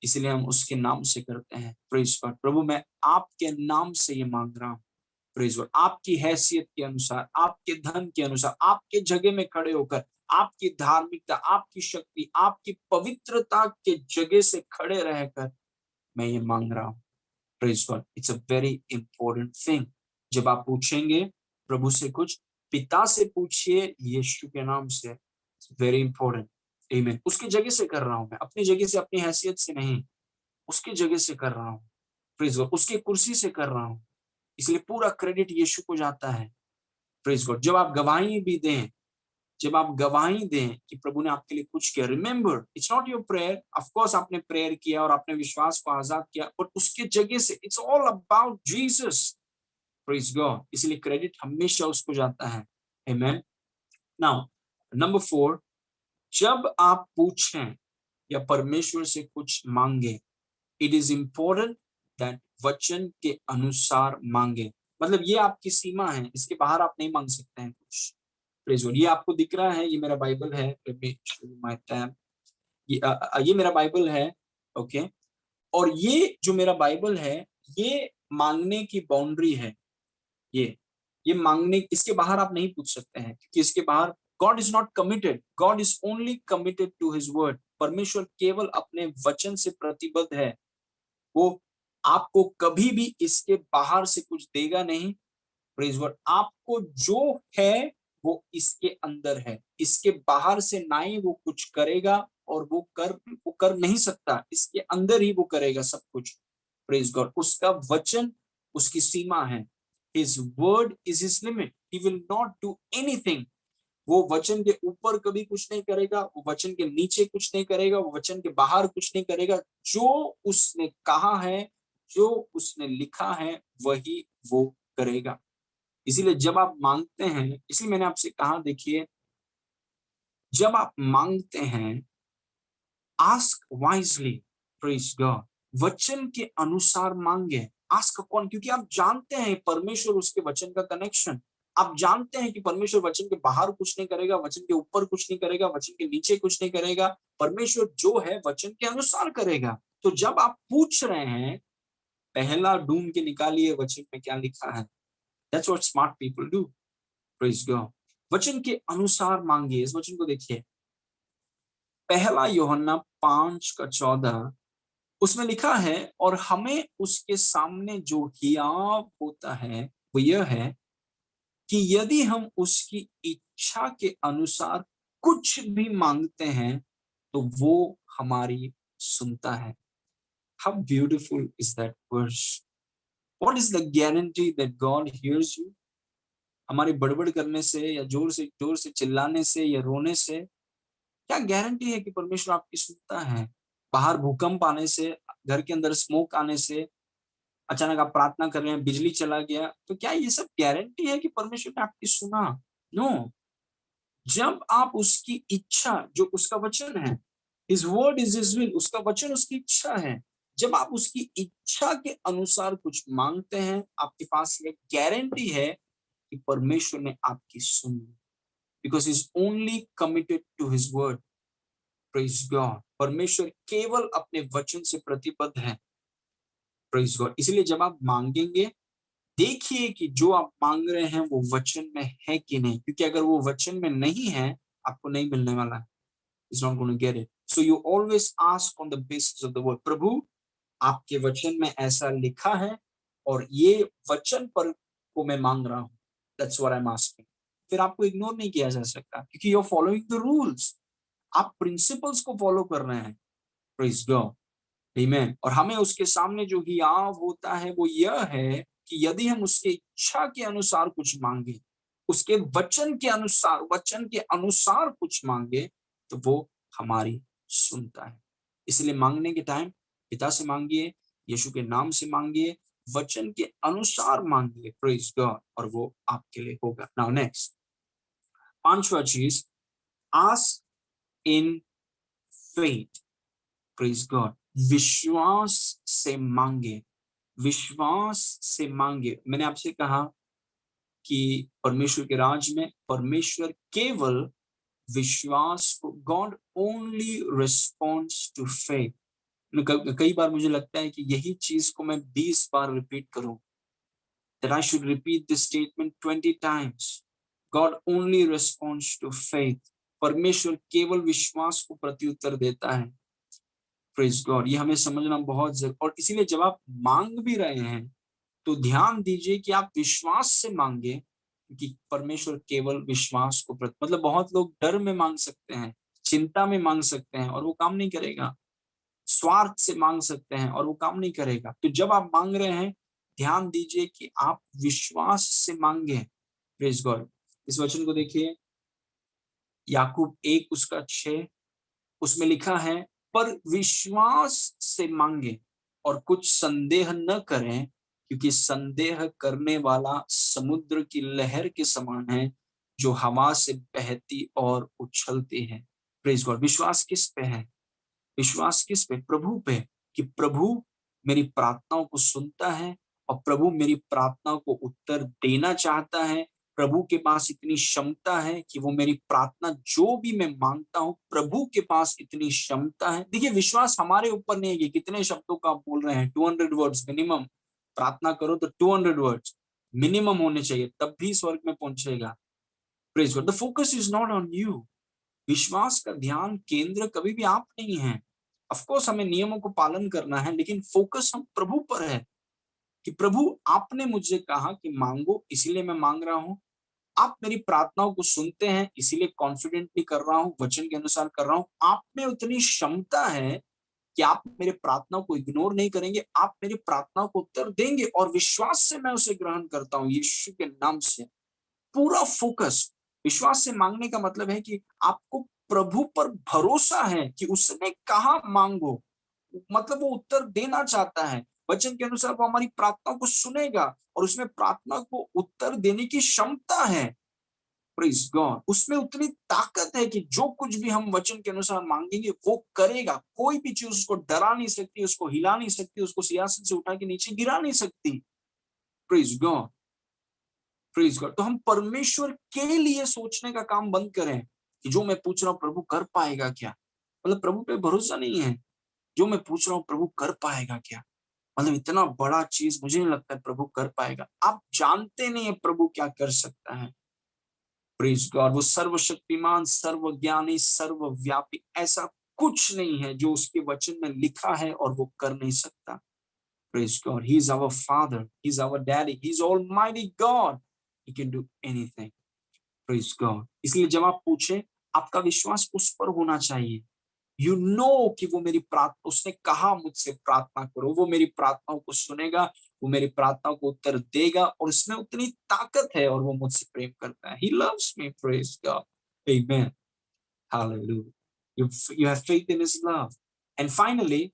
इसलिए हम उसके नाम से करते हैं। प्रेज गॉड, प्रभु मैं आपके नाम से ये मांग रहा हूँ। प्रेज गॉड, आपकी हैसियत के अनुसार, आपके धन के अनुसार, आपके जगह में खड़े होकर, आपकी धार्मिकता, आपकी शक्ति, आपकी पवित्रता के जगह से खड़े रहकर मैं ये मांग रहा हूँ। Praise God, it's a very important thing. जब आप पूछेंगे प्रभु से कुछ, पिता से पूछिए यीशु के नाम से। Very important. आमीन। उसकी जगह से कर रहा हूं मैं, अपनी जगह से, अपनी हैसियत से नहीं, उसकी जगह से कर रहा हूँ। प्रेज गॉड, उसकी कुर्सी से कर रहा हूँ, इसलिए पूरा क्रेडिट यीशु को जाता है। प्रेज गॉड, जब आप गवाही भी दें, जब आप गवाही दें कि प्रभु ने आपके लिए कुछ किया, remember it's not your prayer. Of course आपने प्रेयर किया और आपने विश्वास को आजाद किया, बट उसके जगह से it's all about Jesus. Praise God, इसलिए क्रेडिट हमेशा उसको जाता है। आमेन। नाउ नंबर 4, जब आप पूछें या परमेश्वर से कुछ मांगे, इट इज इंपॉर्टेंट दैट वचन के अनुसार मांगे। मतलब ये आपकी सीमा है, इसके बाहर आप नहीं मांग सकते हैं कुछ। प्रेज गॉड, ये आपको दिख रहा है, ये मेरा बाइबल है, let me show you my tab. ये मेरा बाइबल है, ओके। और ये जो मेरा बाइबल है, ये मांगने की बाउंड्री है। ये मांगने, इसके बाहर आप नहीं पूछ सकते हैं, क्योंकि इसके बाहर God is not committed, God is only committed to his word. परमेश्वर केवल अपने वचन से प्रतिबद्ध है। वो आपको कभी भी इसके बाहर से कुछ देगा नहीं। प्रेज गॉड, आपको जो है वो इसके अंदर है, इसके बाहर से ना ही वो कुछ करेगा और वो कर नहीं सकता, इसके अंदर ही वो करेगा सब कुछ। प्रेज गॉड, उसका वचन उसकी सीमा है। His word is his limit, he will not do anything. वो वचन के ऊपर कभी कुछ नहीं करेगा, वो वचन के नीचे कुछ नहीं करेगा, वो वचन के बाहर कुछ नहीं करेगा। जो उसने कहा है, जो उसने लिखा है, वही वो करेगा। इसीलिए जब आप मांगते हैं, इसलिए मैंने आपसे कहा, देखिए जब आप मांगते हैं, आस्क वाइजली। प्रेज गॉड, वचन के अनुसार मांगे। आस्क कौन? क्योंकि आप जानते हैं परमेश्वर, उसके वचन का कनेक्शन। आप जानते हैं कि परमेश्वर वचन के बाहर कुछ नहीं करेगा, वचन के ऊपर कुछ नहीं करेगा, वचन के नीचे कुछ नहीं करेगा। परमेश्वर जो है वचन के अनुसार करेगा। तो जब आप पूछ रहे हैं, पहला ढूंढ के निकालिए वचन में क्या लिखा है। That's what smart people do. Praise God. वचन के अनुसार मांगिए। इस वचन को देखिए, पहला यूहन्ना 5:14, उसमें लिखा है, और हमें उसके सामने जो हियाव होता है वो यह है कि यदि हम उसकी इच्छा के अनुसार कुछ भी मांगते हैं तो वो हमारी सुनता है। How beautiful is that verse. What is the guarantee that God hears you? हमारी बड़बड़ करने से या जोर से चिल्लाने से या रोने से क्या गारंटी है कि परमेश्वर आपकी सुनता है? बाहर भूकंप आने से, घर के अंदर स्मोक आने से, अचानक आप प्रार्थना कर रहे हैं, बिजली चला गया, तो क्या ये सब गारंटी है कि परमेश्वर ने आपकी सुना? नो। जब आप उसकी इच्छा, जो उसका वचन है, his word is his will, उसका वचन उसकी इच्छा है, जब आप उसकी इच्छा के अनुसार कुछ मांगते हैं, आपके पास ये गारंटी है कि परमेश्वर ने आपकी सुनी, because is only committed to his word. Praise God. परमेश्वर केवल अपने वचन से प्रतिबद्ध है। Praise God. इसलिए जब आप मांगेंगे, देखिए कि जो आप मांग रहे हैं वो वचन में है कि नहीं, क्योंकि अगर वो वचन में नहीं है, आपको नहीं मिलने वाला है। It's not going to get it. So you always ask on the basis of the word. प्रभु, आपके वचन में ऐसा लिखा है और ये वचन पर को मैं मांग रहा हूँ। That's what I'm asking. फिर आपको इग्नोर नहीं किया जा सकता, क्योंकि you're following the rules. आप प्रिंसिपल्स को फॉलो कर रहे हैं। Praise God. Amen. और हमें उसके सामने जो हियाव होता है वो यह है कि यदि हम उसके इच्छा के अनुसार कुछ मांगे, उसके वचन के अनुसार कुछ मांगे, तो वो हमारी सुनता है। इसलिए मांगने के टाइम पिता से मांगिए, यीशु के नाम से मांगिए, वचन के अनुसार मांगिए। Praise God. और वो आपके लिए होगा। नाउ नेक्स्ट, पांचवा चीज, ask in faith. Praise God. विश्वास से मांगे। विश्वास से मांगे। मैंने आपसे कहा कि परमेश्वर के राज में परमेश्वर केवल विश्वास को, God only responds to faith. कई बार मुझे लगता है कि यही चीज को मैं 20 बार रिपीट करूं, that I should repeat this statement 20 times. God only responds to faith. परमेश्वर केवल विश्वास को प्रत्युत्तर देता है। Praise God. ये हमें समझना बहुत जरूरी। और इसीलिए जब आप मांग भी रहे हैं तो ध्यान दीजिए कि आप विश्वास से मांगे, क्योंकि परमेश्वर केवल विश्वास को मतलब बहुत लोग डर में मांग सकते हैं, चिंता में मांग सकते हैं और वो काम नहीं करेगा। स्वार्थ से मांग सकते हैं और वो काम नहीं करेगा। तो जब आप मांग रहे हैं, ध्यान दीजिए कि आप विश्वास से मांगे। Praise God. इस वचन को देखिए, याकूब 1:6, उसमें लिखा है, पर विश्वास से मांगे और कुछ संदेह न करें, क्योंकि संदेह करने वाला समुद्र की लहर के समान है, जो हवा से बहती और उछलती है। Praise God. विश्वास किस पे है? विश्वास किस पे? प्रभु पे। कि प्रभु मेरी प्रार्थनाओं को सुनता है और प्रभु मेरी प्रार्थनाओं को उत्तर देना चाहता है। प्रभु के पास इतनी क्षमता है कि वो मेरी प्रार्थना जो भी मैं मांगता हूँ, प्रभु के पास इतनी क्षमता है। देखिए, विश्वास हमारे ऊपर नहीं है कि कितने शब्दों का आप बोल रहे हैं। 200 वर्ड्स मिनिमम प्रार्थना करो तो 200 वर्ड्स मिनिमम होने चाहिए, तब भी स्वर्ग में पहुंचेगा। Praise God. The focus is not on you. विश्वास का ध्यान केंद्र कभी भी आप नहीं है। ऑफकोर्स हमें नियमों को पालन करना है, लेकिन फोकस हम प्रभु पर है कि प्रभु आपने मुझे कहा कि मांगो, इसीलिए मैं मांग रहा हूँ। आप मेरी प्रार्थनाओं को सुनते हैं, इसीलिए कॉन्फिडेंटली कर रहा हूँ, वचन के अनुसार कर रहा हूँ। आप में उतनी क्षमता है कि आप मेरे प्रार्थनाओं को इग्नोर नहीं करेंगे, आप मेरी प्रार्थनाओं को उत्तर देंगे और विश्वास से मैं उसे ग्रहण करता हूँ यीशु के नाम से। पूरा फोकस। विश्वास से मांगने का मतलब है कि आपको प्रभु पर भरोसा है कि उसने कहा मांगो, मतलब वो उत्तर देना चाहता है। वचन के अनुसार वो हमारी प्रार्थनाओं को सुनेगा और उसमें प्रार्थना को उत्तर देने की क्षमता है। Praise God. उसमें उतनी ताकत है कि जो कुछ भी हम वचन के अनुसार मांगेंगे वो करेगा। कोई भी चीज उसको डरा नहीं सकती, उसको हिला नहीं सकती, उसको सियासत से उठा के नीचे गिरा नहीं सकती। Praise God. Praise God. तो हम परमेश्वर के लिए सोचने का काम बंद करें कि जो मैं पूछ रहा हूँ प्रभु कर पाएगा क्या, मतलब प्रभु पे भरोसा नहीं है। जो मैं पूछ रहा हूँ प्रभु कर पाएगा क्या, मतलब इतना बड़ा चीज मुझे नहीं लगता है प्रभु कर पाएगा। आप जानते नहीं है प्रभु क्या कर सकता है। Praise God. वो सर्वशक्तिमान, सर्वज्ञानी, सर्वव्यापी, ऐसा कुछ नहीं है जो उसके वचन में लिखा है और वो कर नहीं सकता। Praise God. He's our Father. He's our Daddy. He's Almighty God. He can do anything. Praise God. इसलिए जब आप पूछें, आपका विश्वास उस पर होना चाहिए। You know कि वो मेरी प्रार्थना, उसने कहा मुझसे प्रार्थना करो, वो मेरी प्रार्थनाओं को सुनेगा, वो मेरी प्रार्थनाओं को उत्तर देगा, और उसमें उतनी ताकत है और वो मुझसे प्रेम करता है। He loves me. Praise God. Amen. Hallelujah. You have faith in His love. And finally,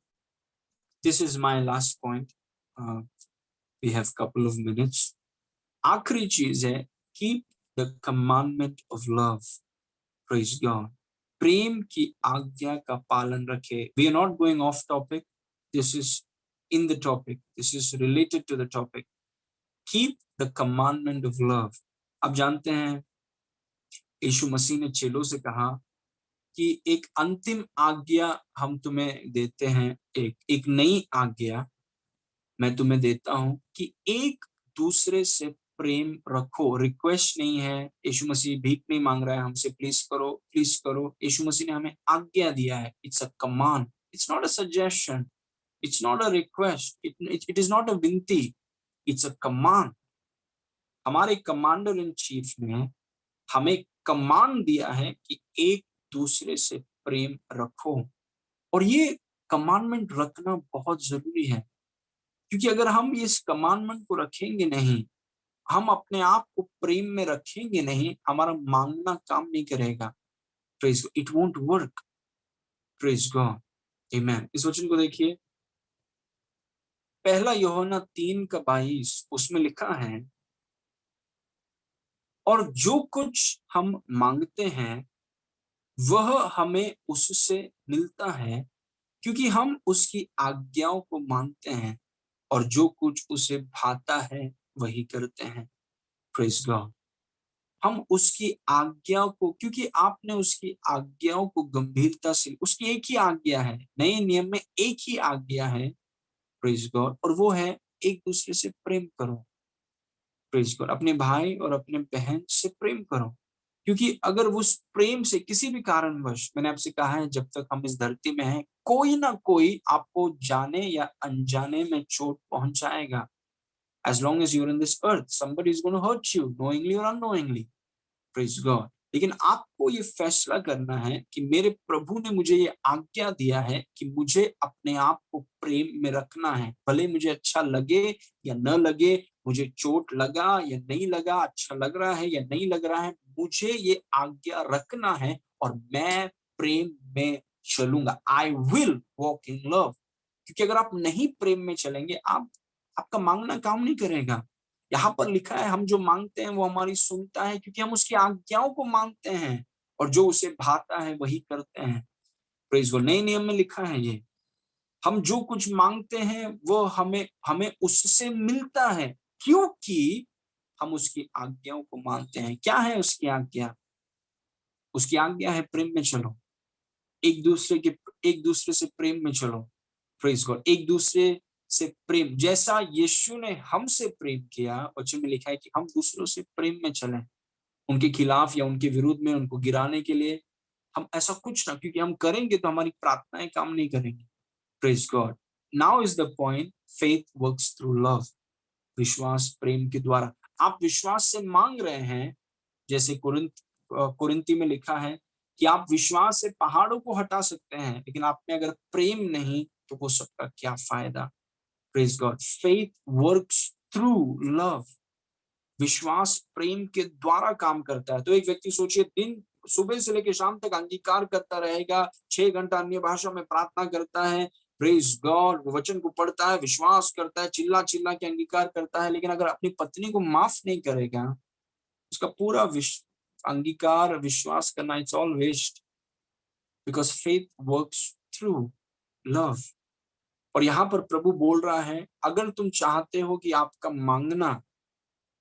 this is my last point. Uh, we have couple of minutes. आखिरी चीज है, keep the commandment of love. Praise God. प्रेम की आज्ञा का पालन रखे। We are not going off topic. This is in the topic. This is related to the topic. Keep the commandment of love. आप जानते हैं यीशु मसीह ने चेलों से कहा कि एक अंतिम आज्ञा हम तुम्हें देते हैं, एक नई आज्ञा मैं तुम्हें देता हूं कि एक दूसरे से प्रेम रखो। रिक्वेस्ट नहीं है, यीशु मसीह भीख नहीं मांग रहा है हमसे प्लीज करो प्लीज करो। यीशु मसीह ने हमें आज्ञा दिया है। It's a command, it's not a suggestion, it's not a request, it is not a विनती, इट्स अ कमांड। हमारे कमांडर इन चीफ ने हमें कमांड दिया है कि एक दूसरे से प्रेम रखो, और ये कमांडमेंट रखना बहुत जरूरी है। क्योंकि अगर हम इस कमांडमेंट को रखेंगे नहीं, हम अपने आप को प्रेम में रखेंगे नहीं, हमारा मांगना काम नहीं करेगा। Praise God, it won't work. Praise God, amen. इस वचन को देखिए, पहला यूहन्ना 3:22, उसमें लिखा है, और जो कुछ हम मांगते हैं वह हमें उससे मिलता है क्योंकि हम उसकी आज्ञाओं को मानते हैं, और जो कुछ उसे भाता है वही करते हैं। Praise God. हम उसकी आज्ञाओं को, क्योंकि आपने उसकी आज्ञाओं को गंभीरता से, उसकी एक ही आज्ञा है, नए नियम में एक ही आज्ञा है। Praise God. और वो है एक दूसरे से प्रेम करो। Praise God. अपने भाई और अपने बहन से प्रेम करो, क्योंकि अगर उस प्रेम से किसी भी कारणवश, मैंने आपसे कहा है जब तक हम इस धरती में हैं, कोई ना कोई आपको जाने या अनजाने में चोट पहुंचाएगा। As long as you're in this earth, somebody is going to hurt you, knowingly or unknowingly. Praise God. लेकिन आपको ये फैसला करना है कि मेरे प्रभु ने मुझे ये आज्ञा दिया है कि मुझे अपने आप को प्रेम में रखना है, भले मुझे अच्छा लगे या न लगे, मुझे चोट लगा या नहीं लगा, अच्छा लग रहा है या नहीं लग रहा है, मुझे ये आज्ञा रखना है और मैं प्रेम में चलूंगा। I will walk in love. क्योंकि अगर आप नहीं प्रेम में चलेंगे, आपका मांगना काम नहीं करेगा। यहाँ पर लिखा है, हम जो मांगते हैं वो हमारी सुनता है क्योंकि हम उसकी आज्ञाओं को मानते हैं, और जो उसे भाता है वही करते हैं। Praise God. नए नियम में लिखा है ये, हम जो कुछ मांगते हैं वो हमें हमें उससे मिलता है क्योंकि हम उसकी आज्ञाओं को मानते हैं। क्या है उसकी आज्ञा? उसकी आज्ञा है प्रेम में चलो, एक दूसरे से प्रेम में चलो। Praise God. एक दूसरे से प्रेम, जैसा यीशु ने हमसे प्रेम किया, वचन में लिखा है कि हम दूसरों से प्रेम में चलें, उनके खिलाफ या उनके विरुद्ध में उनको गिराने के लिए हम ऐसा कुछ ना, क्योंकि हम करेंगे तो हमारी प्रार्थनाएं काम नहीं करेंगी। Praise God. Now is the point, faith works through love. विश्वास प्रेम के द्वारा। आप विश्वास से मांग रहे हैं, जैसे कुरिन्ती में लिखा है कि आप विश्वास से पहाड़ों को हटा सकते हैं, लेकिन आप में अगर प्रेम नहीं तो वो सबका क्या फायदा। Praise God. Faith works through love. विश्वास प्रेम के द्वारा काम करता है। तो एक व्यक्ति सोचिए, दिन सुबह से लेकर शाम तक अंगीकार करता रहेगा, 6 घंटा अन्य भाषा में प्रार्थना करता है, प्रेज गॉड, वचन को पढ़ता है, विश्वास करता है, चिल्ला चिल्ला के अंगीकार करता है, लेकिन अगर अपनी पत्नी को माफ नहीं करेगा, उसका पूरा अंगीकार विश्वास करना, it's all waste, because faith works through love. और यहाँ पर प्रभु बोल रहा है, अगर तुम चाहते हो कि आपका मांगना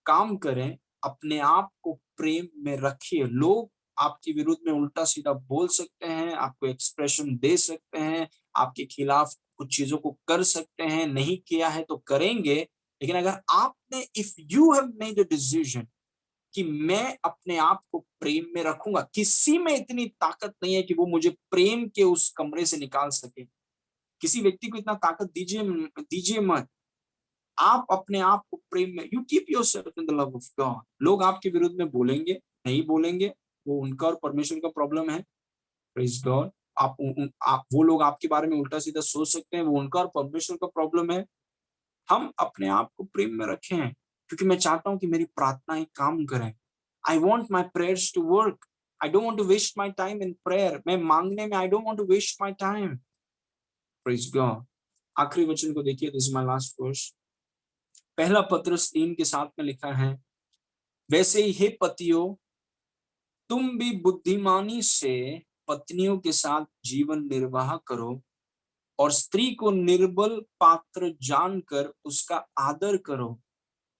काम करें अपने आप को प्रेम में रखिए। लोग आपके विरुद्ध में उल्टा सीधा बोल सकते हैं, आपको एक्सप्रेशन दे सकते हैं, आपके खिलाफ कुछ चीजों को कर सकते हैं, नहीं किया है तो करेंगे, लेकिन अगर आपने if you have made a decision कि मैं अपने आप को प्रेम में रखूंगा, किसी में इतनी ताकत नहीं है कि वो मुझे प्रेम के उस कमरे से निकाल सके। किसी व्यक्ति को इतना ताकत दीजिए दीजिए मत। आप अपने आप को प्रेम में, you keep yourself in the love of God. लोग आपके विरुद्ध में बोलेंगे, नहीं बोलेंगे, वो उनका और परमेश्वर का प्रॉब्लम है। Praise God. आप वो लोग आपके बारे में उल्टा सीधा सोच सकते हैं, वो उनका और परमेश्वर का प्रॉब्लम है। हम अपने आप को प्रेम में रखें, क्योंकि मैं चाहता हूं कि मेरी प्रार्थनाएं काम करें। I want my prayers to work. I don't want to waste my time in prayer. मैं मांगने में I don't want to waste my time. Praise God. आखिरी वचन को देखिए, this is my last verse. पहला पत्रस 3:7 में लिखा है, वैसे ही हे पतियों, तुम भी बुद्धिमानी से पत्नियों के साथ जीवन निर्वाह करो और स्त्री को निर्बल पात्र जानकर उसका आदर करो,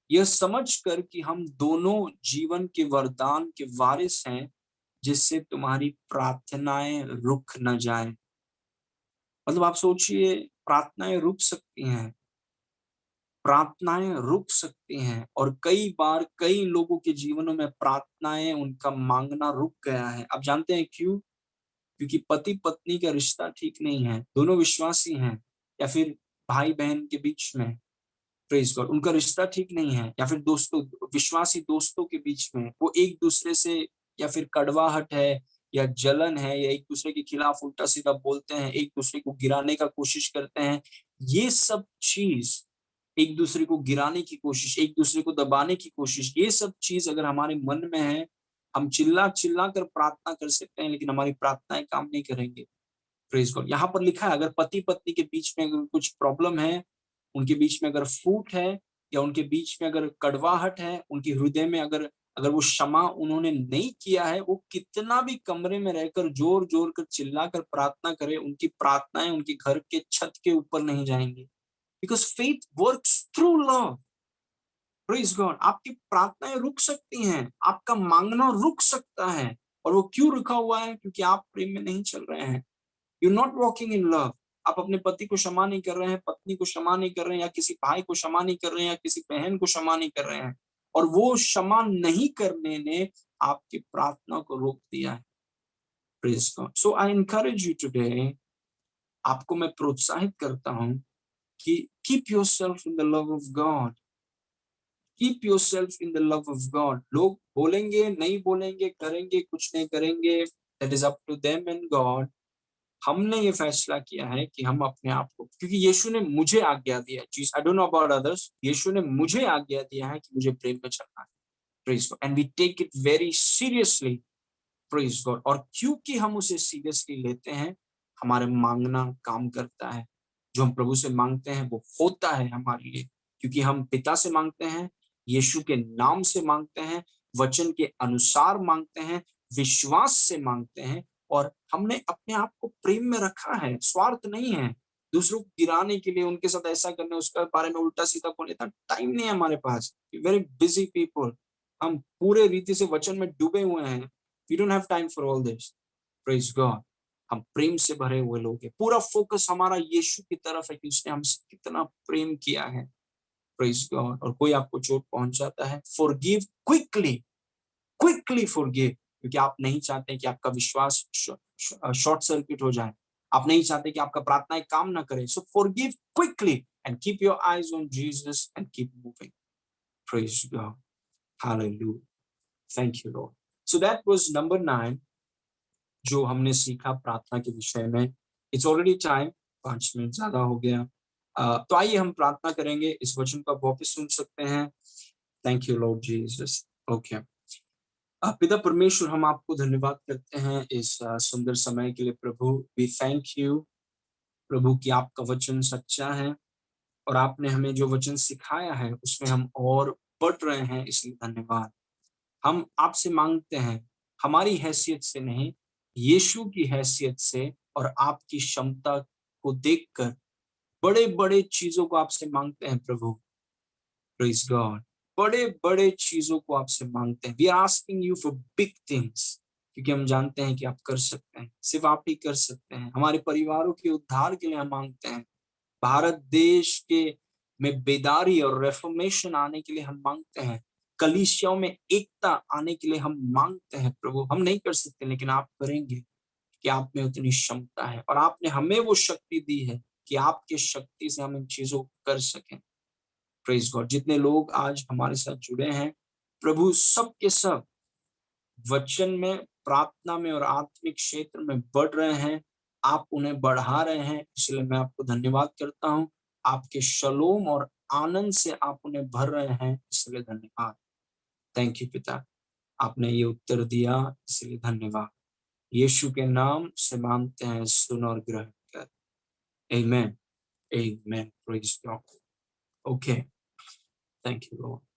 यह समझकर कि हम दोनों जीवन के वरदान के वारिस हैं, जिससे तुम्हारी प्रार्थनाएं रुक न जाए। मतलब आप सोचिए, प्रार्थनाएं रुक सकती हैं, प्रार्थनाएं रुक सकती हैं, और कई बार कई लोगों के जीवनों में प्रार्थनाएं, उनका मांगना रुक गया है। आप जानते हैं क्यों? क्योंकि पति पत्नी का रिश्ता ठीक नहीं है, दोनों विश्वासी हैं, या फिर भाई बहन के बीच में, प्रेज गॉड, उनका रिश्ता ठीक नहीं है, या फिर दोस्तों, विश्वासी दोस्तों के बीच में वो एक दूसरे से, या फिर कड़वाहट है, या जलन है, या एक दूसरे के खिलाफ उल्टा सीधा बोलते हैं, एक दूसरे को गिराने का कोशिश करते हैं। ये सब चीज, एक दूसरे को गिराने की कोशिश, एक दूसरे को दबाने की कोशिश, ये सब चीज अगर हमारे मन में है, हम चिल्ला चिल्ला कर प्रार्थना कर सकते हैं, लेकिन हमारी प्रार्थनाएं काम नहीं करेंगे। Praise God. यहाँ पर लिखा है, अगर पति पत्नी के बीच में अगर कुछ प्रॉब्लम है, उनके बीच में अगर फूट है, या उनके बीच में अगर कड़वाहट है, उनके हृदय में अगर अगर वो क्षमा उन्होंने नहीं किया है, वो कितना भी कमरे में रहकर जोर जोर कर चिल्ला कर प्रार्थना करे, उनकी प्रार्थनाएं उनके घर के छत के ऊपर नहीं जाएंगी। Because faith works through love. Praise God. आपकी प्रार्थनाएं रुक सकती हैं, आपका मांगना रुक सकता है, और वो क्यों रुका हुआ है? क्योंकि आप प्रेम में नहीं चल रहे हैं। You not walking in love. आप अपने पति को क्षमा नहीं कर रहे हैं, पत्नी को क्षमा नहीं कर रहे हैं, या किसी भाई को क्षमा नहीं कर रहे हैं, या किसी बहन को क्षमा नहीं कर रहे हैं, और वो क्षमा नहीं करने ने आपकी प्रार्थना को रोक दिया है। Praise God. So I encourage you today, आपको मैं प्रोत्साहित करता हूं कि keep yourself in the love of God. Keep yourself in the love of God. लोग बोलेंगे, नहीं बोलेंगे, करेंगे, कुछ नहीं करेंगे, that is up to them and God. हमने ये फैसला किया है कि हम अपने आप को, क्योंकि यीशु ने मुझे आज्ञा दिया, चीज I don't know about others, यीशु ने मुझे आज्ञा दिया है कि मुझे प्रेम में चलना है। Praise God. And we take it very seriously. Praise God. और क्योंकि हम उसे सीरियसली लेते हैं, हमारे मांगना काम करता है। जो हम प्रभु से मांगते हैं वो होता है हमारे लिए, क्योंकि हम पिता से मांगते हैं, यीशु के नाम से मांगते हैं, वचन के अनुसार मांगते हैं, विश्वास से मांगते हैं, और हमने अपने आप को प्रेम में रखा है। स्वार्थ नहीं है, दूसरों को गिराने के लिए, उनके साथ ऐसा करने, उसके बारे में उल्टा सीधा बोलने का टाइम नहीं है हमारे पास। Very busy people. हम पूरे रीति से वचन में डूबे हुए हैं। We don't have time for all this. Praise God. हम प्रेम से भरे हुए लोग हैं। पूरा फोकस हमारा यीशु की तरफ है कि उसने हमसे कितना प्रेम किया है। Praise God. और कोई आपको चोट पहुंचाता है, फॉरगिव क्विकली। क्विकली फॉरगिव, क्योंकि आप नहीं चाहते कि आपका विश्वास शॉर्ट सर्किट हो जाए। आप नहीं चाहते कि आपका प्रार्थनाएं काम ना करे। So forgive quickly and keep your eyes on Jesus and keep moving. Praise God. Hallelujah. Thank you Lord. So that was number 9, जो हमने सीखा प्रार्थना के विषय में। इट्स ऑलरेडी टाइम, 5 मिनट ज्यादा हो गया। तो आइए हम प्रार्थना करेंगे, इस वचन को आप वापस सुन सकते हैं। Thank you Lord Jesus. Okay. पिता परमेश्वर, हम आपको धन्यवाद करते हैं इस सुंदर समय के लिए प्रभु। वी थैंक यू प्रभु कि आपका वचन सच्चा है, और आपने हमें जो वचन सिखाया है उसमें हम और बढ़ रहे हैं, इसलिए धन्यवाद। हम आपसे मांगते हैं, हमारी हैसियत से नहीं, यीशु की हैसियत से और आपकी क्षमता को देखकर बड़े बड़े चीजों को आपसे मांगते हैं प्रभु। Praise God. बड़े बड़े चीजों को आपसे मांगते हैं। We are asking you for big things, क्योंकि हम जानते हैं कि आप कर सकते हैं, सिर्फ आप ही कर सकते हैं। हमारे परिवारों के उद्धार के लिए हम मांगते हैं। भारत देश के में बेदारी और रेफॉर्मेशन आने के लिए हम मांगते हैं। कलीसियाओं में एकता आने के लिए हम मांगते हैं। प्रभु, हम नहीं कर सकते, लेकिन आप करेंगे, कि आप में उतनी क्षमता है और आपने हमें वो शक्ति दी है कि आपके शक्ति से हम इन चीजों को कर सकें। Praise God. जितने लोग आज हमारे साथ जुड़े हैं प्रभु, सब के सब वचन में, प्रार्थना में और आत्मिक क्षेत्र में बढ़ रहे हैं। आप उन्हें बढ़ा रहे हैं, इसलिए मैं आपको धन्यवाद करता हूं। आपके शलोम और आनंद से आप उन्हें भर रहे हैं, इसलिए धन्यवाद। थैंक यू पिता, आपने ये उत्तर दिया, इसलिए धन्यवाद। यीशु के नाम से मांगते हैं, सुन और ग्रहण कर। Amen, amen. Praise God. Okay, thank you Lord.